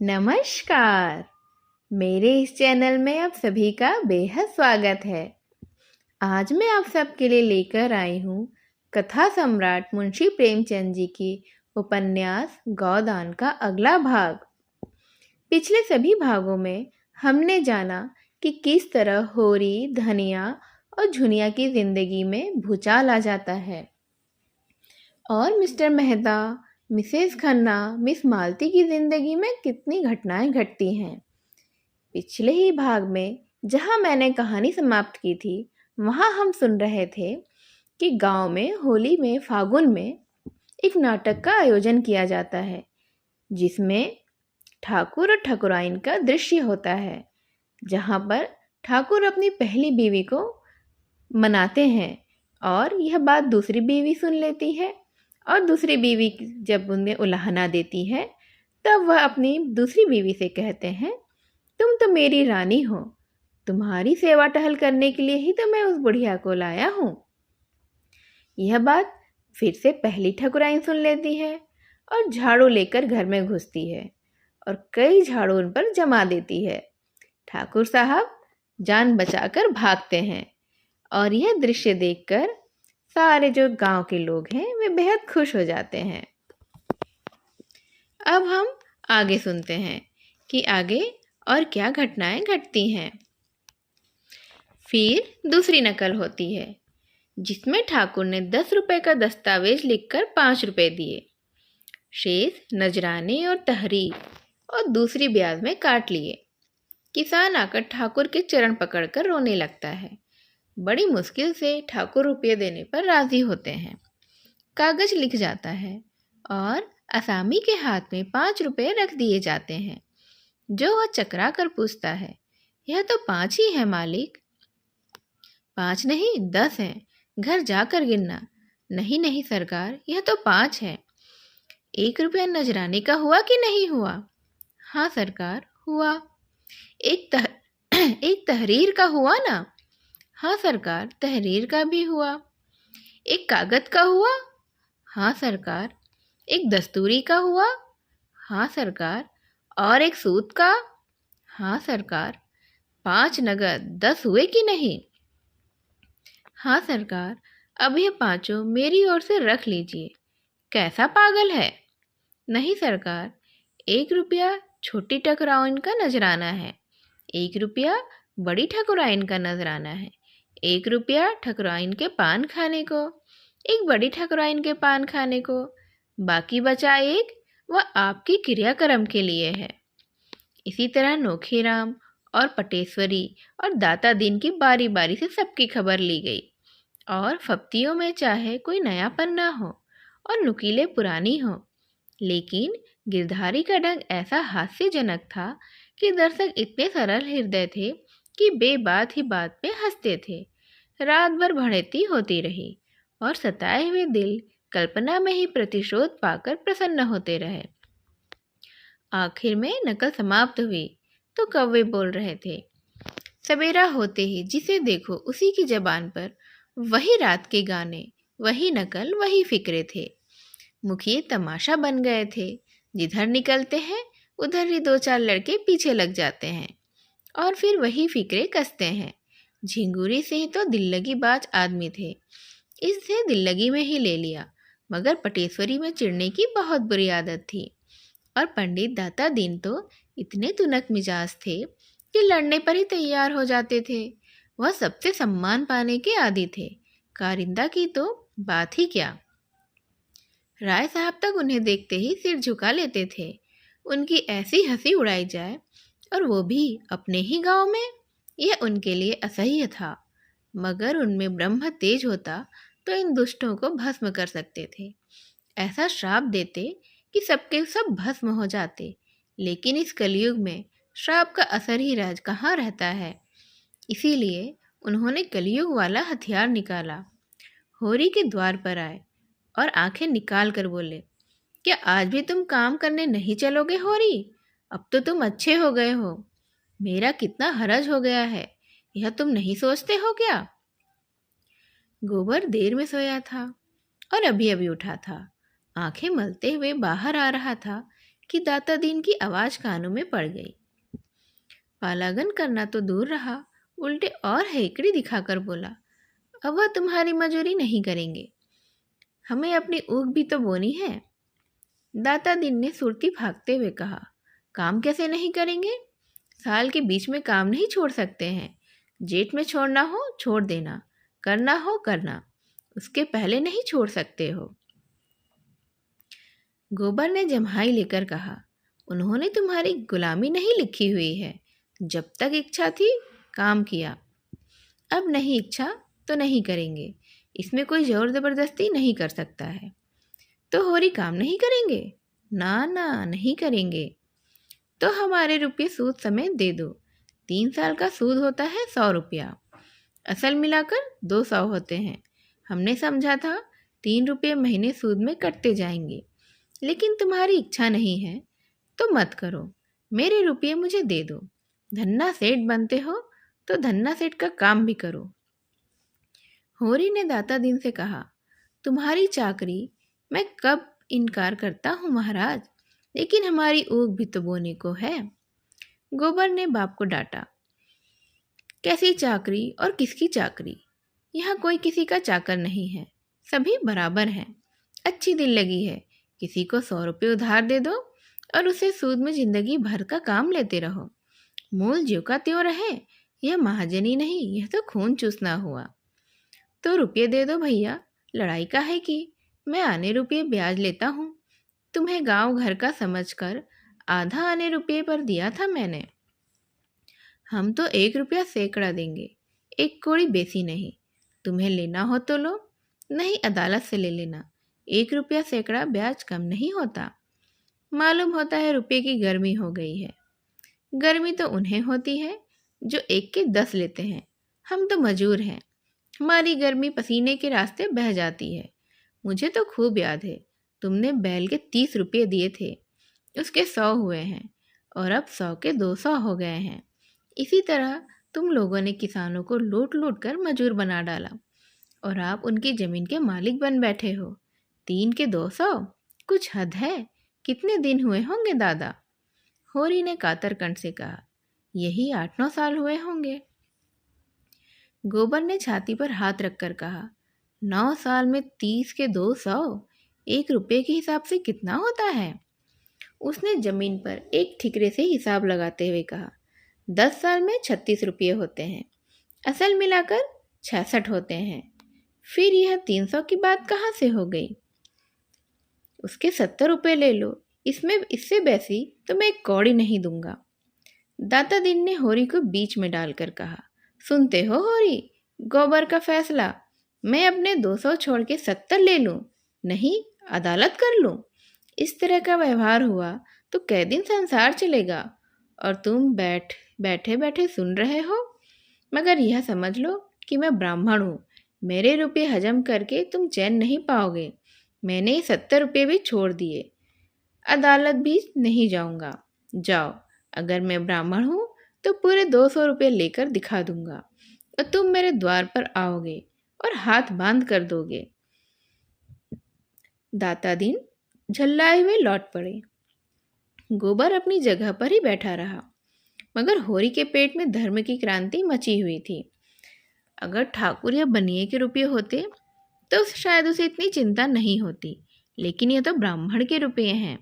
नमस्कार। मेरे इस चैनल में आप सभी का बेहद स्वागत है। आज मैं आप सबके लिए लेकर आई हूँ कथा सम्राट मुंशी प्रेमचंद जी की उपन्यास गौदान का अगला भाग। पिछले सभी भागों में हमने जाना कि किस तरह होरी, धनिया और झुनिया की जिंदगी में भूचाल आ जाता है और mister Mehta, missus Khanna, miss Malti की जिंदगी में कितनी घटनाएं घटती हैं। पिछले ही भाग में जहां मैंने कहानी समाप्त की थी, वहां हम सुन रहे थे कि गांव में होली में फागुन में एक नाटक का आयोजन किया जाता है, जिसमें ठाकुर और ठकुराइन का दृश्य होता है, जहां पर ठाकुर अपनी पहली बीवी को मनाते हैं और यह बात दूसरी बीवी सुन लेती है और दूसरी बीवी जब उन्हें उलाहना देती है, तब वह अपनी दूसरी बीवी से कहते हैं, तुम तो मेरी रानी हो, तुम्हारी सेवा टहल करने के लिए ही तो मैं उस बुढ़िया को लाया हूँ। यह बात फिर से पहली ठकुराइन सुन लेती है और झाड़ू लेकर घर में घुसती है और कई झाड़ू उन पर जमा देती है। ठाकुर साहब जान बचाकर भागते हैं और यह दृश्य देखकर सारे जो गांव के लोग हैं वे बेहद खुश हो जाते हैं। अब हम आगे सुनते हैं कि आगे और क्या घटनाएं घटती हैं। फिर दूसरी नकल होती है, जिसमें ठाकुर ने 10 रुपए का दस्तावेज लिखकर 5 रुपए दिए, शेष नजराने और तहरीर और दूसरी ब्याज में काट लिए। किसान आकर ठाकुर के चरण पकड़कर रोने लगता है। बड़ी मुश्किल से ठाकुर रुपये देने पर राजी होते हैं। कागज लिख जाता है और असामी के हाथ में 5 रुपए रख दिए जाते हैं, जो वह चकरा कर पूछता है, यह तो 5 ही है मालिक। 5 नहीं 10 है, घर जाकर गिनना। नहीं नहीं सरकार, यह तो 5 है। 1 रुपया नजराने का हुआ कि नहीं हुआ? हाँ सरकार हुआ। एक तहरीर का हुआ ना? हाँ सरकार, तहरीर का भी हुआ। एक कागज का हुआ? हाँ सरकार। एक दस्तूरी का हुआ? हाँ सरकार। और एक सूत का? हाँ सरकार। 5 नगद 10 हुए कि नहीं? हाँ सरकार। अब ये 5 मेरी ओर से रख लीजिए। कैसा पागल है? नहीं सरकार, 1 रुपया छोटी ठकुराइन का नजराना है, 1 रुपया बड़ी ठकुराइन का नजराना है, 1 रुपया ठकुराइन के पान खाने को, एक बड़ी ठकुराइन के पान खाने को, बाकी बचा एक वह आपकी क्रियाक्रम के लिए है। इसी तरह नोखीराम और पटेश्वरी और दाता दीन की बारी बारी से सबकी खबर ली गई और फप्तियों में चाहे कोई नयापन ना हो और नुकीले पुरानी हो, लेकिन गिरधारी का ढंग ऐसा हास्यजनक था कि दर्शक इतने सरल हृदय थे कि बेबात ही बात में हंसते थे। रात भर भड़ेती होती रही और सताए हुए दिल कल्पना में ही प्रतिशोध पाकर प्रसन्न होते रहे। आखिर में नकल समाप्त हुई तो कौवे बोल रहे थे, सवेरा होते ही जिसे देखो उसी की जबान पर वही रात के गाने, वही नकल, वही फिक्रे थे। मुखिए तमाशा बन गए थे। जिधर निकलते हैं उधर ही 2-4 लड़के पीछे लग जाते हैं और फिर वही फिक्रे कसते हैं। झिंगुरी से ही तो दिल लगी बाज आदमी थे, इससे दिल लगी में ही ले लिया, मगर पटेश्वरी में चिढ़ने की बहुत बुरी आदत थी और पंडित दाता दीन तो इतने तुनक मिजाज थे कि लड़ने पर ही तैयार हो जाते थे। वह सबसे सम्मान पाने के आदी थे, कारिंदा की तो बात ही क्या। राय साहब तक उन्हें देखते ही सिर झुका लेते थे। उनकी ऐसी हंसी उड़ाई जाए और वो भी अपने ही गांव में, यह उनके लिए असह्य था, मगर उनमें ब्रह्म तेज होता तो इन दुष्टों को भस्म कर सकते थे। ऐसा श्राप देते कि सबके सब भस्म हो जाते, लेकिन इस कलयुग में श्राप का असर ही राज कहाँ रहता है। इसीलिए उन्होंने कलयुग वाला हथियार निकाला। होरी के द्वार पर आए और आंखें निकाल कर बोले, क्या आज भी तुम काम करने नहीं चलोगे होरी? अब तो तुम अच्छे हो गए हो। मेरा कितना हरज हो गया है, यह तुम नहीं सोचते हो क्या? गोबर देर में सोया था और अभी अभी उठा था। आंखें मलते हुए बाहर आ रहा था कि दाता दीन की आवाज़ कानों में पड़ गई। पालागन करना तो दूर रहा, उल्टे और हेकड़ी दिखाकर बोला, अब वह तुम्हारी मजूरी नहीं करेंगे, हमें अपनी ऊख भी तो बोनी है। दाता दिन ने सुरती भागते हुए कहा, काम कैसे नहीं करेंगे? साल के बीच में काम नहीं छोड़ सकते हैं। जेठ में छोड़ना हो छोड़ देना, करना हो करना, उसके पहले नहीं छोड़ सकते हो। गोबर ने जम्हाई लेकर कहा, उन्होंने तुम्हारी गुलामी नहीं लिखी हुई है। जब तक इच्छा थी काम किया, अब नहीं इच्छा तो नहीं करेंगे। इसमें कोई जोर ज़बरदस्ती नहीं कर सकता है। तो होरी काम नहीं करेंगे? ना ना, नहीं करेंगे। तो हमारे रुपये सूद समेत दे दो। 3 साल का सूद होता है 100 रुपया, असल मिलाकर 200 होते हैं। हमने समझा था 3 रुपये महीने सूद में कटते जाएंगे, लेकिन तुम्हारी इच्छा नहीं है तो मत करो। मेरे रुपये मुझे दे दो। धन्ना सेठ बनते हो तो धन्ना सेठ का काम भी करो। होरी ने दाता दिन से कहा, तुम्हारी चाकरी मैं कब इनकार करता हूँ महाराज, लेकिन हमारी ऊख भी तो बोने को है। गोबर ने बाप को डांटा, कैसी चाकरी और किसकी चाकरी? यहाँ कोई किसी का चाकर नहीं है, सभी बराबर हैं। अच्छी दिल लगी है, किसी को 100 रुपये उधार दे दो और उसे सूद में जिंदगी भर का काम लेते रहो। मूल ज्यों का त्यों रहे। यह महाजनी नहीं, यह तो खून चूसना हुआ। तो रुपये दे दो भैया, लड़ाई का है कि मैं आने रुपये ब्याज लेता हूँ। तुम्हें गांव घर का समझकर आधा आने रुपये पर दिया था मैंने। हम तो 1 रुपया सैकड़ा देंगे, एक कौड़ी बेसी नहीं। तुम्हें लेना हो तो लो, नहीं अदालत से ले लेना। 1 रुपया सैकड़ा ब्याज कम नहीं होता। मालूम होता है रुपये की गर्मी हो गई है। गर्मी तो उन्हें होती है जो 1 के 10 लेते हैं। हम तो मजूर हैं, हमारी गर्मी पसीने के रास्ते बह जाती है। मुझे तो खूब याद है, तुमने बैल के 30 रुपये दिए थे, उसके 100 हुए हैं और अब 100 के 200 हो गए हैं। इसी तरह तुम लोगों ने किसानों को लूट लूट कर मजूर बना डाला और आप उनकी ज़मीन के मालिक बन बैठे हो। 3 के 200, कुछ हद है। कितने दिन हुए होंगे दादा? होरी ने कातर कंठ से कहा, यही 8-9 साल हुए होंगे। गोबर ने छाती पर हाथ रखकर कहा, 9 साल में 30 के 200, 1 रुपये के हिसाब से कितना होता है? उसने जमीन पर एक ठिकरे से हिसाब लगाते हुए कहा, 10 साल में 36 रुपये होते हैं, असल मिलाकर 66 होते हैं। फिर यह 300 की बात कहाँ से हो गई? उसके 70 रुपये ले लो, इसमें इससे बैसी तो मैं एक कौड़ी नहीं दूंगा। दाता दिन ने होरी को बीच में डालकर कहा, सुनते हो होरी, गोबर का फैसला। मैं अपने 200 छोड़ के 70 ले लूं, नहीं अदालत कर लूं। इस तरह का व्यवहार हुआ तो कै दिन संसार चलेगा और तुम बैठे बैठे सुन रहे हो। मगर यह समझ लो कि मैं ब्राह्मण हूँ, मेरे रुपये हजम करके तुम चैन नहीं पाओगे। मैंने 70 रुपये भी छोड़ दिए, अदालत भी नहीं जाऊंगा। जाओ, अगर मैं ब्राह्मण हूँ तो पूरे 200 रुपये लेकर दिखा दूंगा और तुम मेरे द्वार पर आओगे और हाथ बांध कर दोगे। दाता दिन झल्लाए हुए लौट पड़े। गोबर अपनी जगह पर ही बैठा रहा, मगर होरी के पेट में धर्म की क्रांति मची हुई थी। अगर ठाकुर या बनिए के रुपये होते तो शायद उसे इतनी चिंता नहीं होती, लेकिन यह तो ब्राह्मण के रुपये हैं।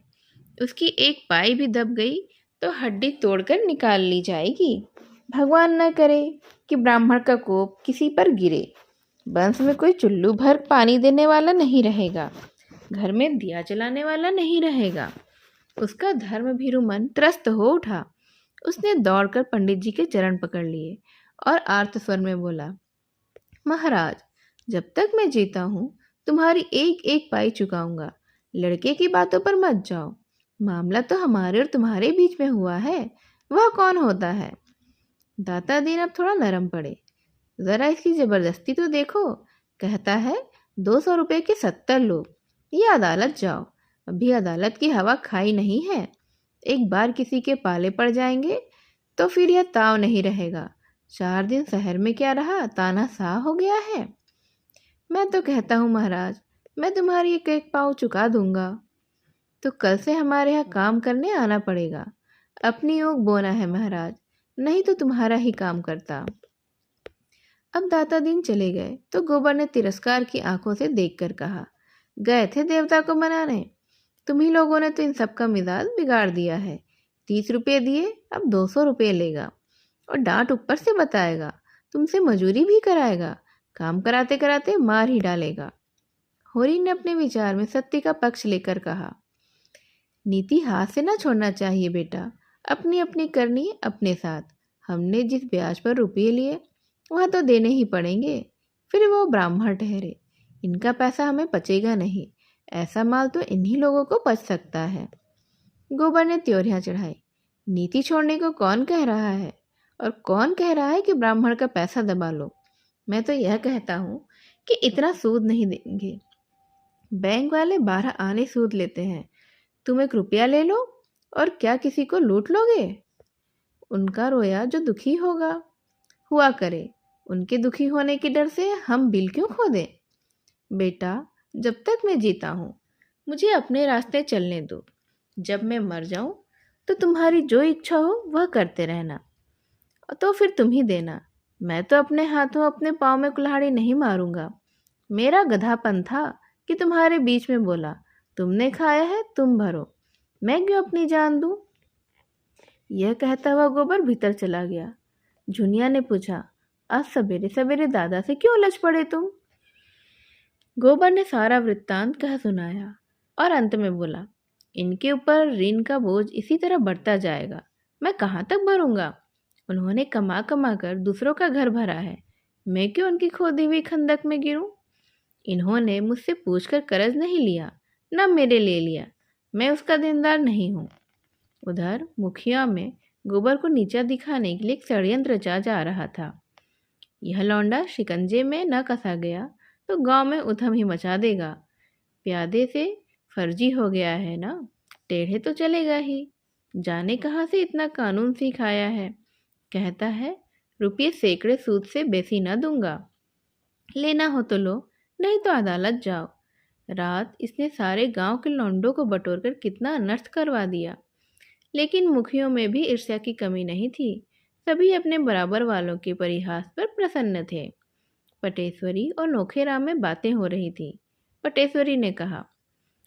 उसकी एक पाई भी दब गई तो हड्डी तोड़कर निकाल ली जाएगी। भगवान न करे कि ब्राह्मण का कोप किसी पर गिरे। वंश में कोई चुल्लू भर पानी देने वाला नहीं रहेगा, घर में दिया जलाने वाला नहीं रहेगा। उसका धर्म भीरु मन त्रस्त हो उठा। उसने दौड़कर पंडित जी के चरण पकड़ लिए और आर्त स्वर में बोला, महाराज, जब तक मैं जीता हूँ तुम्हारी एक एक पाई चुकाऊंगा। लड़के की बातों पर मत जाओ, मामला तो हमारे और तुम्हारे बीच में हुआ है, वह कौन होता है? दाता दीन अब थोड़ा नरम पड़े। ज़रा इसकी ज़बरदस्ती तो देखो, कहता है 200 रुपये के 70 लो, ये अदालत जाओ। अभी अदालत की हवा खाई नहीं है, एक बार किसी के पाले पड़ जाएंगे तो फिर यह ताव नहीं रहेगा। 4 दिन शहर में क्या रहा, ताना सा हो गया है। मैं तो कहता हूँ महाराज, मैं तुम्हारी एक एक पाव चुका दूंगा। तो कल से हमारे यहाँ काम करने आना पड़ेगा। अपनी ऊँख बोना है महाराज, नहीं तो तुम्हारा ही काम करता। अब दाता दीन चले गए तो गोबर ने तिरस्कार की आंखों से देखकर कहा, गए थे देवता को मनाने, तुम्ही लोगों ने तो इन सब का मिजाज बिगाड़ दिया है। 30 रुपये दिए, अब 200 रुपये लेगा और डांट ऊपर से बताएगा, तुमसे मजूरी भी कराएगा, काम कराते कराते मार ही डालेगा। होरी ने अपने विचार में सत्य का पक्ष लेकर कहा, नीति हाथ से ना छोड़ना चाहिए बेटा, अपनी अपनी करनी अपने साथ। हमने जिस ब्याज पर रुपये लिए वह तो देने ही पड़ेंगे, फिर वो ब्राह्मण ठहरे, इनका पैसा हमें पचेगा नहीं, ऐसा माल तो इन्हीं लोगों को पच सकता है। गोबर ने त्योरियां चढ़ाई, नीति छोड़ने को कौन कह रहा है, और कौन कह रहा है कि ब्राह्मण का पैसा दबा लो। मैं तो यह कहता हूँ कि इतना सूद नहीं देंगे। बैंक वाले 12 आने सूद लेते हैं, तुम 1 रुपया ले लो और क्या किसी को लूट लोगे? उनका रोया जो दुखी होगा हुआ करे, उनके दुखी होने के डर से हम बिल क्यों खो दें? बेटा, जब तक मैं जीता हूँ मुझे अपने रास्ते चलने दो, जब मैं मर जाऊँ तो तुम्हारी जो इच्छा हो वह करते रहना, तो फिर तुम ही देना। मैं तो अपने हाथों अपने पाँव में कुल्हाड़ी नहीं मारूंगा। मेरा गधापन था कि तुम्हारे बीच में बोला, तुमने खाया है तुम भरो, मैं क्यों अपनी जान दूं? यह कहता हुआ गोबर भीतर चला गया। झुनिया ने पूछा, आज सवेरे सवेरे दादा से क्यों उलझ पड़े तुम? गोबर ने सारा वृत्तांत कह सुनाया और अंत में बोला, इनके ऊपर ऋण का बोझ इसी तरह बढ़ता जाएगा, मैं कहाँ तक भरूंगा? उन्होंने कमा कमा कर दूसरों का घर भरा है, मैं क्यों उनकी खोदी हुई खंदक में गिरूं? इन्होंने मुझसे पूछकर कर्ज नहीं लिया, न मेरे ले लिया, मैं उसका देनदार नहीं हूँ। उधर मुखिया में गोबर को नीचा दिखाने के लिए एक षड्यंत्र रचा जा रहा था। यह लौंडा शिकंजे में न कसा गया तो गांव में उधम ही मचा देगा। प्यादे से फर्जी हो गया है ना, टेढ़े तो चलेगा ही। जाने कहाँ से इतना कानून सिखाया है। कहता है रुपये सैकड़े सूद से बेसी न दूंगा, लेना हो तो लो, नहीं तो अदालत जाओ। रात इसने सारे गांव के लौंडों को बटोरकर कितना अनर्थ करवा दिया। लेकिन मुखियों में भी ईर्ष्या की कमी नहीं थी, सभी अपने बराबर वालों के परिहास पर प्रसन्न थे। पटेश्वरी और नोखेराम में बातें हो रही थी। पटेश्वरी ने कहा,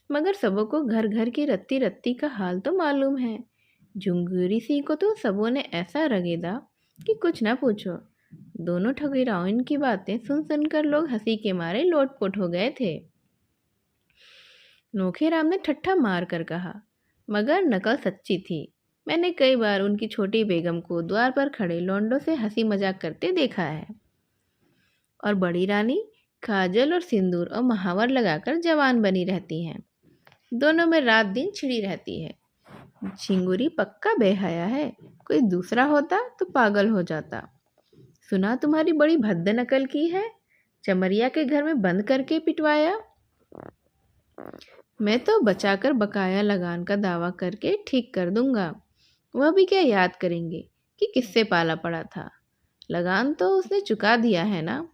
मगर सबों को घर घर की रत्ती रत्ती का हाल तो मालूम है। झुंगूरी सिंह को तो सबों ने ऐसा रगेदा कि कुछ ना पूछो। दोनों ठगीराओं की बातें सुन सुनकर लोग हंसी के मारे लोटपोट हो गए थे। नोखेराम ने ठट्ठा मार कर कहा, मगर नकल सच्ची थी। मैंने कई बार उनकी छोटी बेगम को द्वार पर खड़े लौंडों से हंसी मजाक करते देखा है। और बड़ी रानी काजल और सिंदूर और महावर लगाकर जवान बनी रहती हैं। दोनों में रात दिन छिड़ी रहती है। झिंगुरी पक्का बेहया है, कोई दूसरा होता तो पागल हो जाता। सुना तुम्हारी बड़ी भद्द नकल की है, चमरिया के घर में बंद करके पिटवाया। मैं तो बचाकर बकाया लगान का दावा करके ठीक कर दूंगा। वह भी क्या याद करेंगे कि किससे पाला पड़ा था। लगान तो उसने चुका दिया है ना,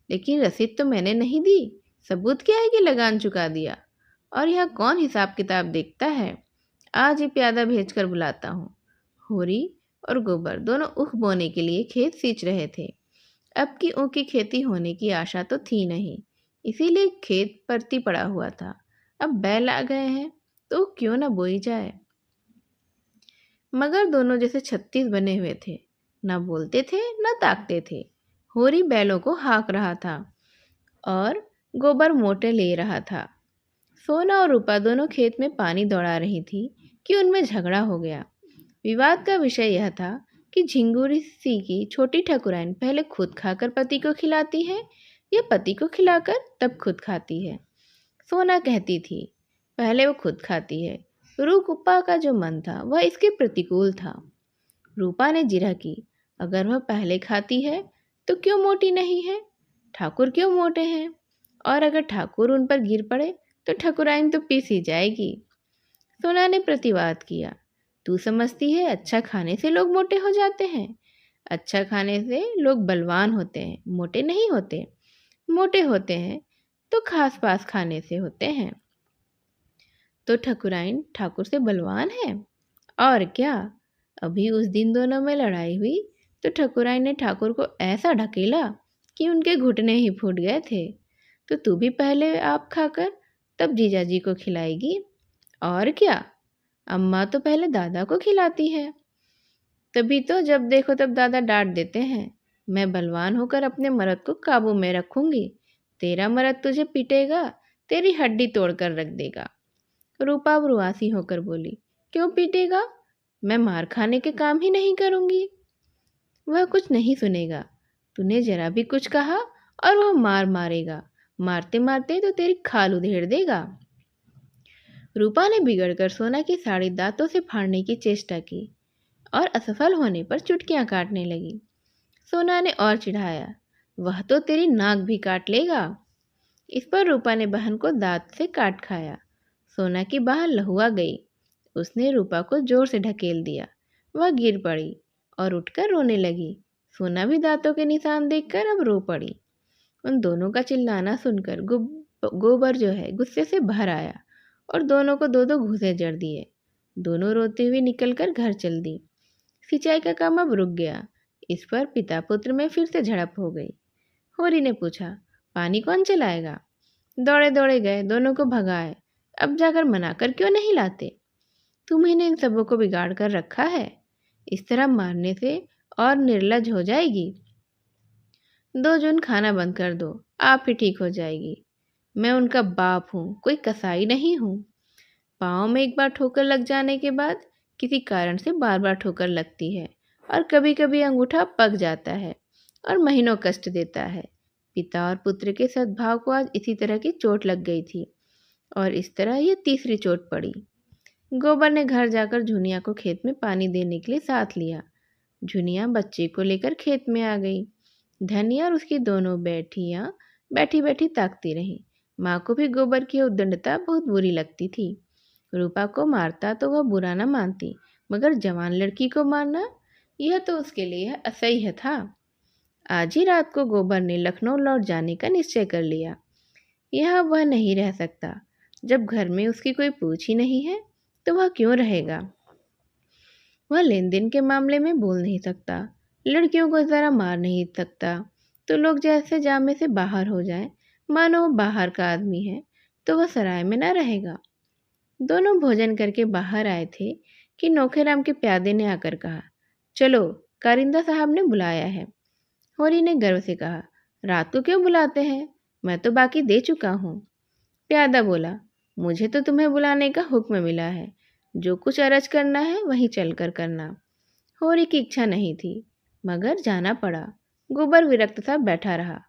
लेकिन रसीद तो मैंने नहीं दी। सबूत क्या है कि लगान चुका दिया? और यह कौन हिसाब किताब देखता है? आज ही प्यादा भेजकर बुलाता हूँ। होरी और गोबर दोनों ऊख बोने के लिए खेत सींच रहे थे। अब की ऊख की खेती होने की आशा तो थी नहीं, इसीलिए खेत परती पड़ा हुआ था। अब बैल आ गए हैं तो क्यों न बोई जाए। मगर दोनों जैसे 36 बने हुए थे, न बोलते थे न ताकते थे। होरी बैलों को हाँक रहा था और गोबर मोटे ले रहा था। सोना और रूपा दोनों खेत में पानी दौड़ा रही थी कि उनमें झगड़ा हो गया। विवाद का विषय यह था कि झिंगुरी सी की छोटी ठाकुराइन पहले खुद खाकर पति को खिलाती है या पति को खिलाकर तब खुद खाती है। सोना कहती थी पहले वो खुद खाती है। रूपा का जो मन था वह इसके प्रतिकूल था। रूपा ने जिरह की, अगर वह पहले खाती है तो क्यों मोटी नहीं है? ठाकुर क्यों मोटे हैं? और अगर ठाकुर उन पर गिर पड़े तो ठाकुराइन तो पीसी जाएगी। सोना ने प्रतिवाद किया, तू समझती है अच्छा खाने से लोग मोटे हो जाते हैं? अच्छा खाने से लोग बलवान होते हैं, मोटे नहीं होते। मोटे होते हैं तो खास पास खाने से होते हैं। तो ठकुराइन ठाकुर से बलवान है? और क्या, अभी उस दिन दोनों में लड़ाई हुई तो ठकुराइन ने ठाकुर को ऐसा ढकेला कि उनके घुटने ही फूट गए थे। तो तू भी पहले आप खाकर तब जीजाजी को खिलाएगी। और क्या, अम्मा तो पहले दादा को खिलाती है। तभी तो जब देखो तब दादा डांट देते हैं। मैं बलवान होकर अपने मर्द को काबू में रखूंगी। तेरा मर्द तुझे पीटेगा, तेरी हड्डी तोड़कर रख देगा। रूपा रुआसी होकर बोली, क्यों पीटेगा? मैं मार खाने के काम ही नहीं करूंगी। वह कुछ नहीं सुनेगा। तूने जरा भी कुछ कहा और वह मार मारेगा। मारते मारते तो तेरी खाल उधेड़ देगा। रूपा ने बिगड़कर सोना की साड़ी दांतों से फाड़ने की चेष्टा की और असफल होने पर चुटकियां काटने लगी। सोना ने और चिढ़ाया, वह तो तेरी नाक भी काट लेगा। इस पर रूपा ने बहन को दांत से काट खाया। सोना की बाह लहुआ गई। उसने रूपा को जोर से ढकेल दिया। वह गिर पड़ी और उठकर रोने लगी। सोना भी दांतों के निशान देखकर अब रो पड़ी। उन दोनों का चिल्लाना सुनकर गोबर जो है गुस्से से भर आया और दोनों को दो दो घूंसे जड़ दिए। दोनों रोते हुए निकलकर घर चल दी। सिंचाई का काम अब रुक गया। इस पर पिता पुत्र में फिर से झड़प हो गई। होरी ने पूछा, पानी कौन चलाएगा? दौड़े दौड़े गए, दोनों को भगाए। अब जाकर मनाकर क्यों नहीं लाते? तुम्ही ने इन सबों को बिगाड़ कर रखा है। इस तरह मारने से और निर्लज हो जाएगी। 2 जून खाना बंद कर दो, आप ही ठीक हो जाएगी। मैं उनका बाप हूँ, कोई कसाई नहीं हूँ। पाँव में एक बार ठोकर लग जाने के बाद किसी कारण से बार बार ठोकर लगती है और कभी कभी अंगूठा पक जाता है और महीनों कष्ट देता है। पिता और पुत्र के सद्भाव को आज इसी तरह की चोट लग गई थी और इस तरह ये तीसरी चोट पड़ी। गोबर ने घर जाकर झुनिया को खेत में पानी देने के लिए साथ लिया। झुनिया बच्चे को लेकर खेत में आ गई। धनिया और उसकी दोनों बेटियां बैठी बैठी ताकती रहीं। माँ को भी गोबर की उद्दंडता बहुत बुरी लगती थी। रूपा को मारता तो वह बुरा न मानती, मगर जवान लड़की को मारना, यह तो उसके लिए असह्य था। आज ही रात को गोबर ने लखनऊ लौट जाने का निश्चय कर लिया। यहाँ वह नहीं रह सकता। जब घर में उसकी कोई पूछ ही नहीं है तो वह क्यों रहेगा? वह लेन देन के मामले में बोल नहीं सकता, लड़कियों को ज़रा मार नहीं सकता, तो लोग जैसे जामे से बाहर हो जाए, मानो वो बाहर का आदमी है, तो वह सराय में न रहेगा। दोनों भोजन करके बाहर आए थे कि नौखेराम के प्यादे ने आकर कहा, चलो, कारिंदा साहब ने बुलाया है। होरी ने गर्व से कहा, रात को क्यों बुलाते हैं? मैं तो बाकी दे चुका हूँ। प्यादा बोला, मुझे तो तुम्हें बुलाने का हुक्म मिला है। जो कुछ अरज करना है वहीं चलकर करना। होरी की इच्छा नहीं थी, मगर जाना पड़ा। गोबर विरक्त सा बैठा रहा।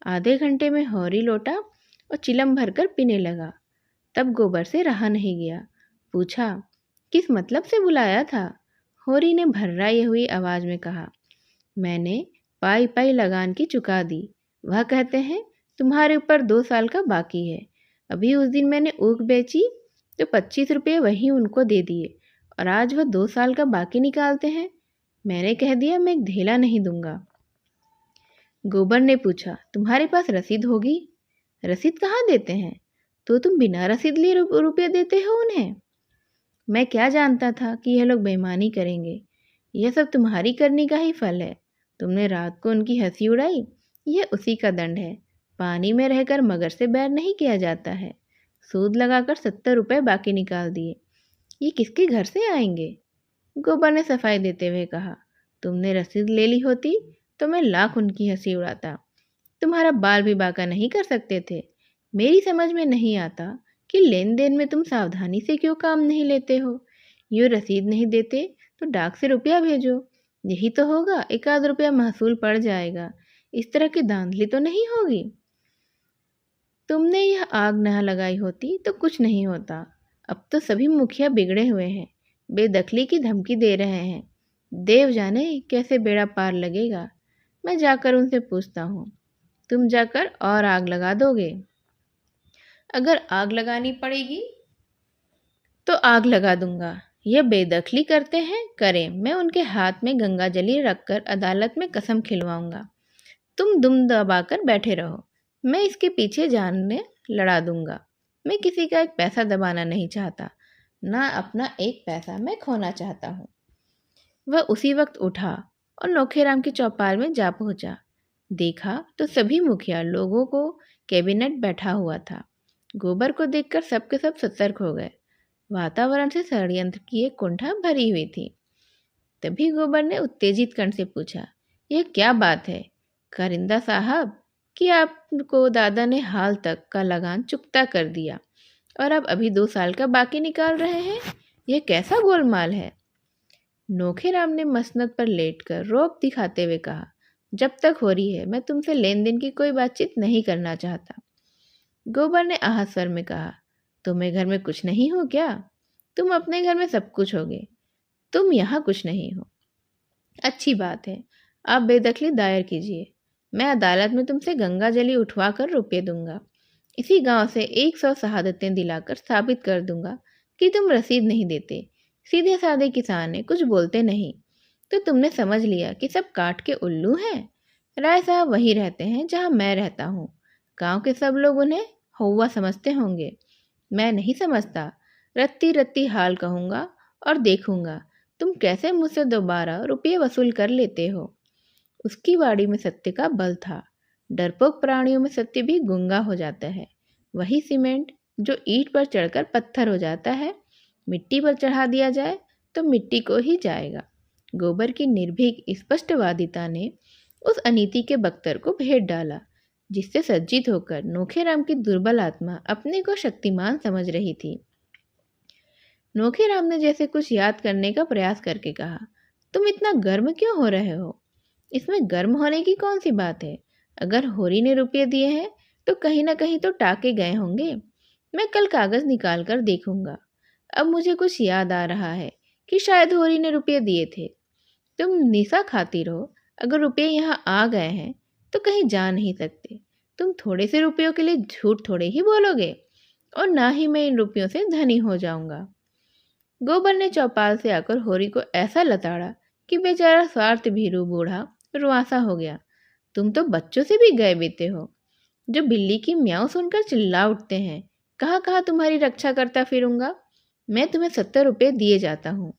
आधे घंटे में होरी लौटा और चिलम भरकर पीने लगा। तब गोबर से रहा नहीं गया। पूछा, किस मतलब से बुलाया था? होरी ने भर्राई हुई आवाज में कहा, मैंने पाई पाई लगान की चुका दी। वह कहते हैं तुम्हारे ऊपर 2 साल का बाकी है। अभी उस दिन मैंने ऊख बेची तो 25 रुपये वही उनको दे दिए और आज वह 2 साल का बाकी निकालते हैं। मैंने कह दिया मैं एक धेला नहीं दूंगा। गोबर ने पूछा, तुम्हारे पास रसीद होगी? रसीद कहाँ देते हैं? तो तुम बिना रसीद लिए रुपये देते हो उन्हें? मैं क्या जानता था कि यह लोग बेईमानी करेंगे। यह सब तुम्हारी करनी का ही फल है। तुमने रात को उनकी हंसी उड़ाई, यह उसी का दंड है। पानी में रहकर मगर से बैर नहीं किया जाता है। सूद लगाकर 70 रुपये बाकी निकाल दिए। ये किसके घर से आएंगे? गोबर ने सफाई देते हुए कहा, तुमने रसीद ले ली होती तो मैं लाख उनकी हंसी उड़ाता। तुम्हारा बाल भी बाका नहीं कर सकते थे। मेरी समझ में नहीं आता कि लेन देन में तुम सावधानी से क्यों काम नहीं लेते हो। यूँ रसीद नहीं देते तो डाक से रुपया भेजो, यही तो होगा। 1 आध रुपया महसूल पड़ जाएगा। इस तरह की धांधली तो नहीं होगी। तुमने यह आग न लगाई होती तो कुछ नहीं होता। अब तो सभी मुखिया बिगड़े हुए हैं, बेदखली की धमकी दे रहे हैं। देव जाने कैसे बेड़ा पार लगेगा। मैं जाकर उनसे पूछता हूँ। तुम जाकर और आग लगा दोगे? अगर आग लगानी पड़ेगी तो आग लगा दूंगा। यह बेदखली करते हैं, करें। मैं उनके हाथ में गंगा जली रखकर अदालत में कसम खिलवाऊंगा। तुम दुम दबाकर बैठे रहो, मैं इसके पीछे जानने लड़ा दूंगा। मैं किसी का एक पैसा दबाना नहीं चाहता, ना अपना एक पैसा मैं खोना चाहता हूँ। वह उसी वक्त उठा और नौखेराम की चौपाल में जा पहुंचा। देखा तो सभी मुखिया लोगों को कैबिनेट बैठा हुआ था। गोबर को देखकर सबके सब सतर्क हो गए। वातावरण से षड्यंत्र की एक कुंठा भरी हुई थी। तभी गोबर ने उत्तेजित कंठ से पूछा, यह क्या बात है कारिंदा साहब, कि आपको दादा ने हाल तक का लगान चुकता कर दिया और अब अभी 2 साल का बाकी निकाल रहे हैं? यह कैसा गोलमाल है? नोखेराम ने मसनद पर लेटकर रौब दिखाते हुए कहा, जब तक हो रही है मैं तुमसे लेन देन की कोई बातचीत नहीं करना चाहता। गोबर ने आहत स्वर में कहा, तुम्हें घर में कुछ नहीं हो क्या? तुम अपने घर में सब कुछ होगे, तुम यहाँ कुछ नहीं हो। अच्छी बात है, आप बेदखली दायर कीजिए। मैं अदालत में तुमसे गंगा जली उठवा कर रुपये दूंगा। इसी गांव से 100 शहादतें दिलाकर साबित कर दूंगा कि तुम रसीद नहीं देते। सीधे साधे किसान हैं, कुछ बोलते नहीं। तो तुमने समझ लिया कि सब काट के उल्लू हैं। राय साहब वहीं रहते हैं जहां मैं रहता हूँ। गांव के सब लोग उन्हें हौवा समझते होंगे। मैं नहीं समझता। रत्ती रत्ती हाल कहूँगा और देखूंगा तुम कैसे मुझसे दोबारा रुपये वसूल कर लेते हो। उसकी वाणी में सत्य का बल था। डरपोक प्राणियों में सत्य भी गूंगा हो जाता है। वही सीमेंट जो ईंट पर चढ़कर पत्थर हो जाता है, मिट्टी पर चढ़ा दिया जाए तो मिट्टी को ही जाएगा। गोबर की निर्भीक स्पष्टवादिता ने उस अनीति के बख्तर को भेद डाला, जिससे सज्जित होकर नोखेराम की दुर्बल आत्मा अपने को शक्तिमान समझ रही थी। नोखेराम ने जैसे कुछ याद करने का प्रयास करके कहा, तुम इतना गर्म क्यों हो रहे हो? इसमें गर्म होने की कौन सी बात है? अगर होरी ने रुपये दिए हैं तो कहीं ना कहीं तो टाके गए होंगे। मैं कल कागज निकाल कर देखूंगा। अब मुझे कुछ याद आ रहा है कि शायद होरी ने रुपये दिए थे। तुम निशा खाती रहो। अगर रुपये यहाँ आ गए हैं तो कहीं जा नहीं सकते। तुम थोड़े से रुपयों के लिए झूठ थोड़े ही बोलोगे, और ना ही मैं इन रुपयों से धनी हो जाऊंगा। गोबर ने चौपाल से आकर होरी को ऐसा लताड़ा कि बेचारा स्वार्थ भीरू बूढ़ा रुआसा हो गया। तुम तो बच्चों से भी गए बीते हो, जो बिल्ली की म्याऊं सुनकर चिल्ला उठते हैं। कहाँ कहाँ तुम्हारी रक्षा करता फिरूंगा। मैं तुम्हें 70 रुपये दिए जाता हूँ।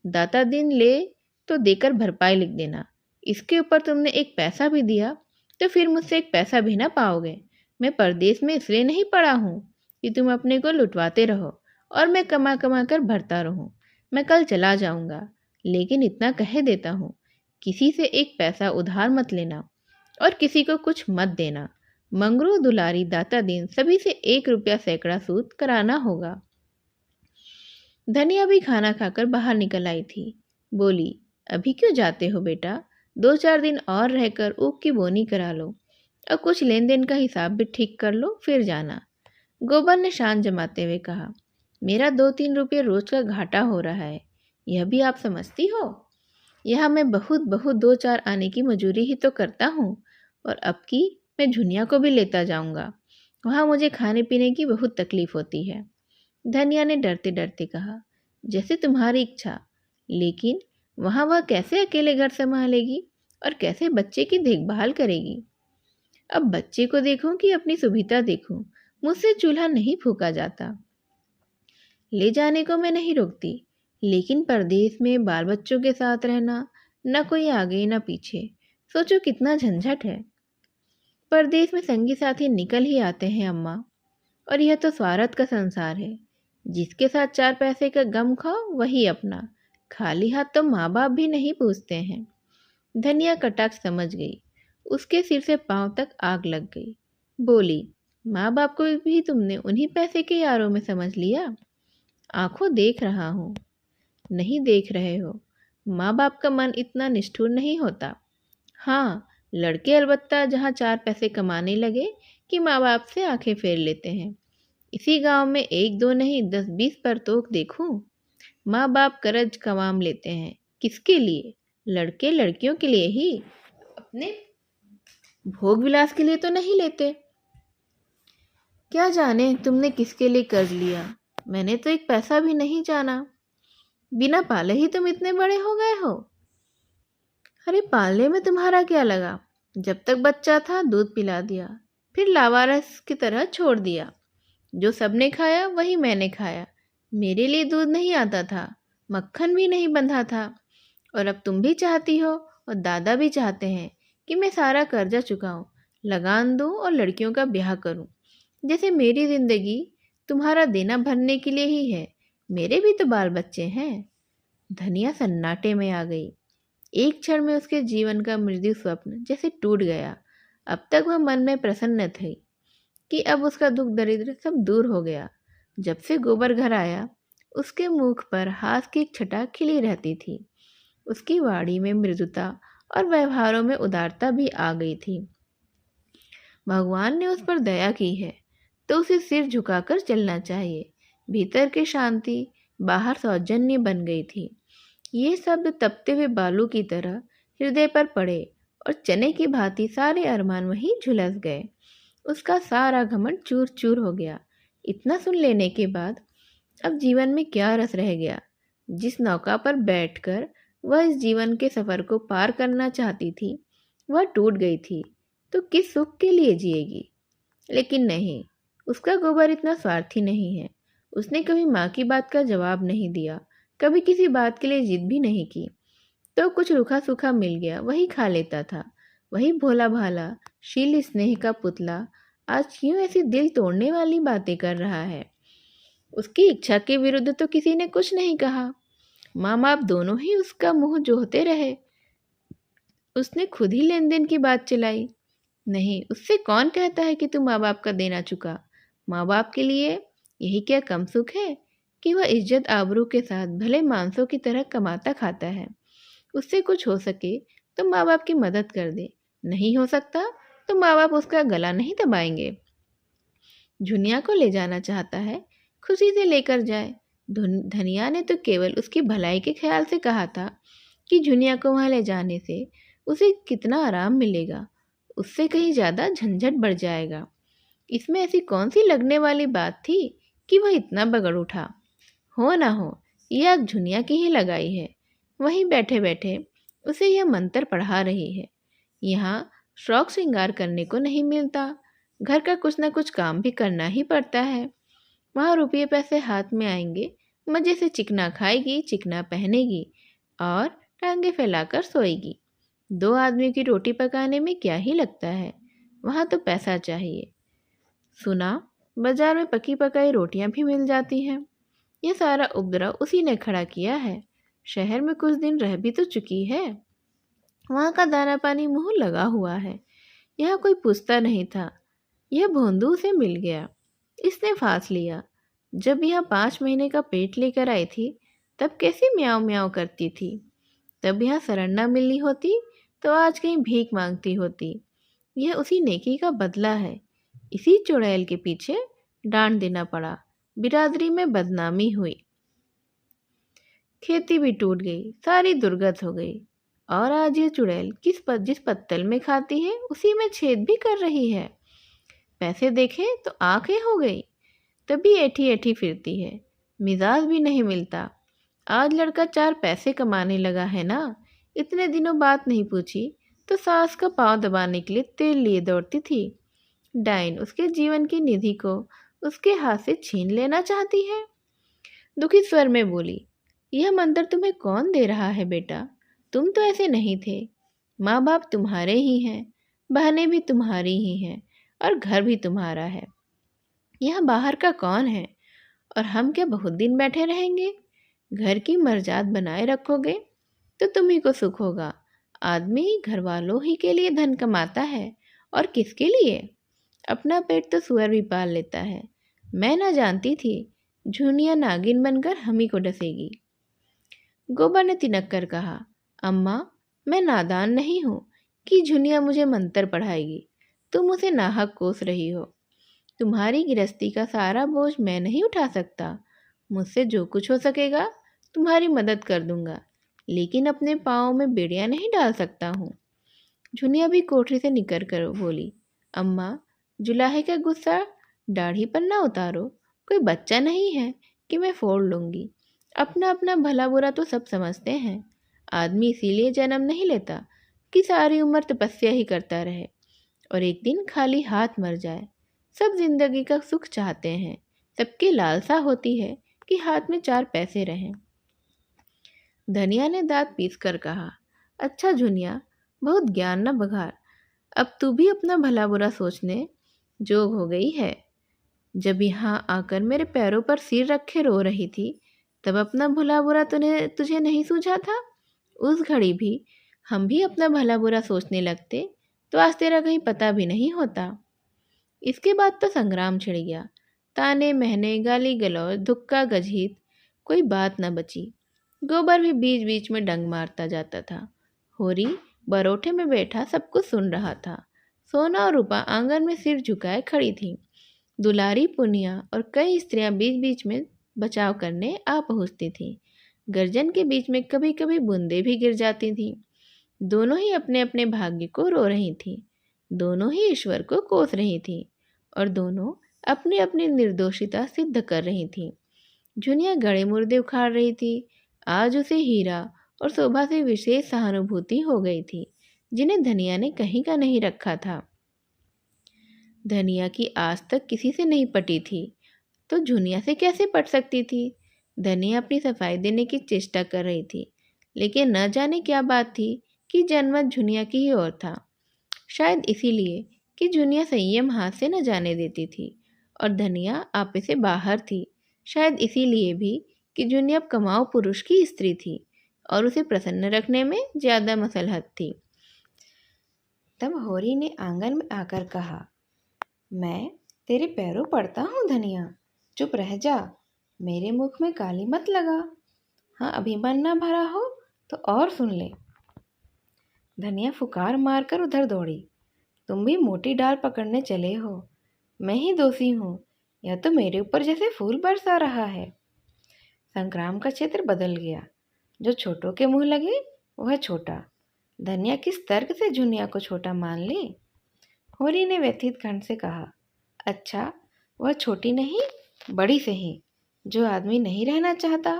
दाता दिन ले तो देकर भरपाई लिख देना। इसके ऊपर तुमने एक पैसा भी दिया तो फिर मुझसे एक पैसा भी ना पाओगे। मैं परदेश में इसलिए नहीं पड़ा हूँ कि तुम अपने को लुटवाते रहो और मैं कमा कमा कर भरता रहूं। मैं कल चला जाऊंगा, लेकिन इतना कह देता हूँ, किसी से एक पैसा उधार मत लेना और किसी को कुछ मत देना। मंगरू दुलारी दाता दिन सभी से 1 रुपया सैकड़ा सूद कराना होगा। धनिया भी खाना खाकर बाहर निकल आई थी। बोली, अभी क्यों जाते हो बेटा? 2-4 दिन और रहकर ऊख की बोनी करा लो और कुछ लेन देन का हिसाब भी ठीक कर लो, फिर जाना। गोबर ने शान जमाते हुए कहा, मेरा 2-3 रुपये रोज का घाटा हो रहा है, यह भी आप समझती हो। यहाँ मैं बहुत बहुत 2-4 आने की मजूरी ही तो करता हूँ, और अब की मैं झुनिया को भी लेता जाऊंगा। वहाँ मुझे खाने पीने की बहुत तकलीफ होती है। धनिया ने डरते डरते कहा, जैसे तुम्हारी इच्छा, लेकिन वहाँ वह कैसे अकेले घर संभालेगी और कैसे बच्चे की देखभाल करेगी? अब बच्चे को देखूं कि अपनी सुविधा देखूं, मुझसे चूल्हा नहीं फूका जाता। ले जाने को मैं नहीं रोकती, लेकिन परदेश में बाल बच्चों के साथ रहना, न कोई आगे न पीछे, सोचो कितना झंझट है। परदेश में संगी साथी निकल ही आते हैं अम्मा, और यह तो स्वार्थ का संसार है। जिसके साथ 4 पैसे का गम खाओ वही अपना, खाली हाथ तो माँ बाप भी नहीं पूछते हैं। धनिया कटाक्ष समझ गई। उसके सिर से पांव तक आग लग गई। बोली, माँ बाप को भी तुमने उन्हीं पैसे के यारों में समझ लिया? आंखों देख रहा हूँ। नहीं देख रहे हो। माँ बाप का मन इतना निष्ठुर नहीं होता। हाँ, लड़के अलबत्ता जहाँ 4 पैसे कमाने लगे कि माँ बाप से आंखें फेर लेते हैं। इसी गांव में 1-2 नहीं 10-20 पर तो देखूं। माँ बाप कर्ज कमाम लेते हैं। किसके लिए? लड़के लड़कियों के लिए ही, अपने भोग विलास के लिए तो नहीं लेते। क्या जाने तुमने किसके लिए कर्ज लिया। मैंने तो एक पैसा भी नहीं जाना। बिना पाले ही तुम इतने बड़े हो गए हो। अरे पालने में तुम्हारा क्या लगा? जब तक बच्चा था दूध पिला दिया, फिर लावारिस की तरह छोड़ दिया। जो सबने खाया वही मैंने खाया। मेरे लिए दूध नहीं आता था, मक्खन भी नहीं बंधा था। और अब तुम भी चाहती हो और दादा भी चाहते हैं कि मैं सारा कर्जा चुकाऊं, लगान दूं और लड़कियों का ब्याह करूं। जैसे मेरी जिंदगी तुम्हारा देना भरने के लिए ही है। मेरे भी तो बाल बच्चे हैं। धनिया सन्नाटे में आ गई। एक क्षण में उसके जीवन का मृदु स्वप्न जैसे टूट गया। अब तक वह मन में प्रसन्न थी कि अब उसका दुख दरिद्र सब दूर हो गया। जब से गोबर घर आया, उसके मुख पर हास की एक छटा खिली रहती थी। उसकी वाणी में मृदुता और व्यवहारों में उदारता भी आ गई थी। भगवान ने उस पर दया की है तो उसे सिर झुकाकर चलना चाहिए। भीतर की शांति बाहर सौजन्य बन गई थी। ये शब्द तपते हुए बालू की तरह हृदय पर पड़े और चने की भांति सारे अरमान वहीं झुलस गए। उसका सारा घमंड चूर चूर हो गया। इतना सुन लेने के बाद अब जीवन में क्या रस रह गया। जिस नौका पर बैठकर वह इस जीवन के सफर को पार करना चाहती थी, वह टूट गई थी, तो किस सुख के लिए जिएगी। लेकिन नहीं, उसका गोबर इतना स्वार्थी नहीं है। उसने कभी माँ की बात का जवाब नहीं दिया, कभी किसी बात के लिए जिद भी नहीं की। तो कुछ रूखा सूखा मिल गया वही खा लेता था। वही भोला भाला शील स्नेह का पुतला आज क्यों ऐसी दिल तोड़ने वाली बातें कर रहा है। उसकी इच्छा के विरुद्ध तो किसी ने कुछ नहीं कहा। माँ बाप दोनों ही उसका मुंह जोहते रहे। उसने खुद ही लेन देन की बात चलाई। नहीं, उससे कौन कहता है कि तू माँ बाप का देना चुका। माँ बाप के लिए यही क्या कम सुख है कि वह इज्जत आबरू के साथ भले मांसों की तरह कमाता खाता है। उससे कुछ हो सके तो माँ बाप की मदद कर दे, नहीं हो सकता तो माँ बाप उसका गला नहीं दबाएंगे। झुनिया को ले जाना चाहता है, खुशी से लेकर जाए। धनिया ने तो केवल उसकी भलाई के ख्याल से कहा था कि झुनिया को वहाँ ले जाने से उसे कितना आराम मिलेगा, उससे कहीं ज़्यादा झंझट बढ़ जाएगा। इसमें ऐसी कौन सी लगने वाली बात थी कि वह इतना बगड़ उठा। हो ना हो, यह आग झुनिया की ही लगाई है। वहीं बैठे बैठे उसे यह मंत्र पढ़ा रही है। यहाँ शौक श्रृंगार करने को नहीं मिलता, घर का कुछ ना कुछ काम भी करना ही पड़ता है। वहाँ रुपये पैसे हाथ में आएंगे, मज़े से चिकना खाएगी, चिकना पहनेगी और टांगे फैलाकर सोएगी। 2 आदमियों की रोटी पकाने में क्या ही लगता है, वहाँ तो पैसा चाहिए। सुना बाजार में पकी पकाई रोटियां भी मिल जाती हैं। यह सारा उपद्रव उसी ने खड़ा किया है। शहर में कुछ दिन रह भी तो चुकी है। वहाँ का दाना पानी मुंह लगा हुआ है। यहाँ कोई पूछता नहीं था। यह भोंदू से मिल गया, इसने फांस लिया। जब यहाँ 5 महीने का पेट लेकर आई थी तब कैसी म्याऊं म्याऊं करती थी। तब यहाँ सरन्ना मिलनी होती तो आज कहीं भीख मांगती होती। यह उसी नेकी का बदला है। इसी चुड़ैल के पीछे डांट देना पड़ा, बिरादरी में बदनामी हुई, खेती भी टूट गई, सारी दुर्गत हो गई। और आज ये चुड़ैल जिस पत्तल में खाती है उसी में छेद भी कर रही है। पैसे देखे तो आंखें हो गई, तभी ऐठी ऐठी फिरती है। मिजाज भी नहीं मिलता। आज लड़का 4 पैसे कमाने लगा है ना। इतने दिनों बात नहीं पूछी तो सास का पांव दबाने के लिए तेल लिए दौड़ती थी। डाइन उसके जीवन की निधि को उसके हाथ से छीन लेना चाहती है। दुखी स्वर में बोली, यह मंत्र तुम्हें कौन दे रहा है बेटा? तुम तो ऐसे नहीं थे। माँ बाप तुम्हारे ही हैं, बहनें भी तुम्हारी ही हैं और घर भी तुम्हारा है। यह बाहर का कौन है? और हम क्या बहुत दिन बैठे रहेंगे? घर की मर्जाद बनाए रखोगे तो तुम्ही को सुख होगा। आदमी घर वालों ही के लिए धन कमाता है, और किसके लिए? अपना पेट तो सुअर भी पाल लेता है। मैं ना जानती थी झुनिया नागिन बनकर हम ही को डसेगी। गोबर ने तिनक कर कहा, अम्मा मैं नादान नहीं हूँ कि झुनिया मुझे मंत्र पढ़ाएगी। तुम उसे नाहक कोस रही हो। तुम्हारी गृहस्थी का सारा बोझ मैं नहीं उठा सकता। मुझसे जो कुछ हो सकेगा तुम्हारी मदद कर दूंगा, लेकिन अपने पाँव में बेड़ियाँ नहीं डाल सकता हूँ। झुनिया भी कोठरी से निकल कर बोली, अम्मा जुलाहे का गुस्सा दाढ़ी पर ना उतारो। कोई बच्चा नहीं है कि मैं फोड़ लूँगी। अपना अपना भला बुरा तो सब समझते हैं। आदमी इसीलिए जन्म नहीं लेता कि सारी उम्र तपस्या ही करता रहे और एक दिन खाली हाथ मर जाए। सब जिंदगी का सुख चाहते हैं, सबकी लालसा होती है कि हाथ में 4 पैसे रहें। धनिया ने दांत पीस कर कहा, अच्छा झुनिया, बहुत ज्ञान न बघार। अब तू भी अपना भला बुरा सोचने जोग हो गई है। जब यहाँ आकर मेरे पैरों पर सिर रखे रो रही थी, तब अपना भला बुरा तूने तुझे नहीं सूझा था? उस घड़ी भी हम भी अपना भला बुरा सोचने लगते तो आज तेरा कहीं पता भी नहीं होता। इसके बाद तो संग्राम छिड़ गया। ताने महने, गाली गलौज, धुक्का गजहित, कोई बात न बची। गोबर भी बीच बीच में डंग मारता जाता था। होरी बरोठे में बैठा सब कुछ सुन रहा था। सोना और रूपा आंगन में सिर झुकाए खड़ी थी। दुलारी, पुनिया और कई स्त्रियां बीच बीच में बचाव करने आ पहुंचती थीं। गर्जन के बीच में कभी कभी बूंदें भी गिर जाती थीं। दोनों ही अपने अपने भाग्य को रो रही थीं। दोनों ही ईश्वर को कोस रही थीं और दोनों अपनी अपनी निर्दोषिता सिद्ध कर रही थीं। झुनिया गड़े मुर्दे उखाड़ रही थी। आज उसे हीरा और शोभा से विशेष सहानुभूति हो गई थी, जिन्हें धनिया ने कहीं का नहीं रखा था। धनिया की आज तक किसी से नहीं पटी थी, तो झुनिया से कैसे पट सकती थी? धनिया अपनी सफाई देने की चेष्टा कर रही थी, लेकिन न जाने क्या बात थी कि जनमत झुनिया की ही ओर था। शायद इसीलिए कि झुनिया संयम हाथ से न जाने देती थी और धनिया आपे से बाहर थी। शायद इसीलिए भी कि झुनिया अब कमाऊ पुरुष की स्त्री थी और उसे प्रसन्न रखने में ज्यादा मसलहत थी। तब होरी ने आंगन में आकर कहा, मैं तेरे पैरों पड़ता हूँ धनिया, चुप रह जा, मेरे मुख में काली मत लगा। हाँ, अभिमान न भरा हो तो और सुन ले। धनिया फुकार मारकर उधर दौड़ी। तुम भी मोटी डाल पकड़ने चले हो, मैं ही दोषी हूँ। यह तो मेरे ऊपर जैसे फूल बरसा रहा है। संग्राम का क्षेत्र बदल गया। जो छोटों के मुंह लगे वह छोटा। धनिया किस तर्क से झुनिया को छोटा मान ले? होरी ने व्यथित कंठ से कहा, अच्छा, वह छोटी नहीं, बड़ी सही। जो आदमी नहीं रहना चाहता,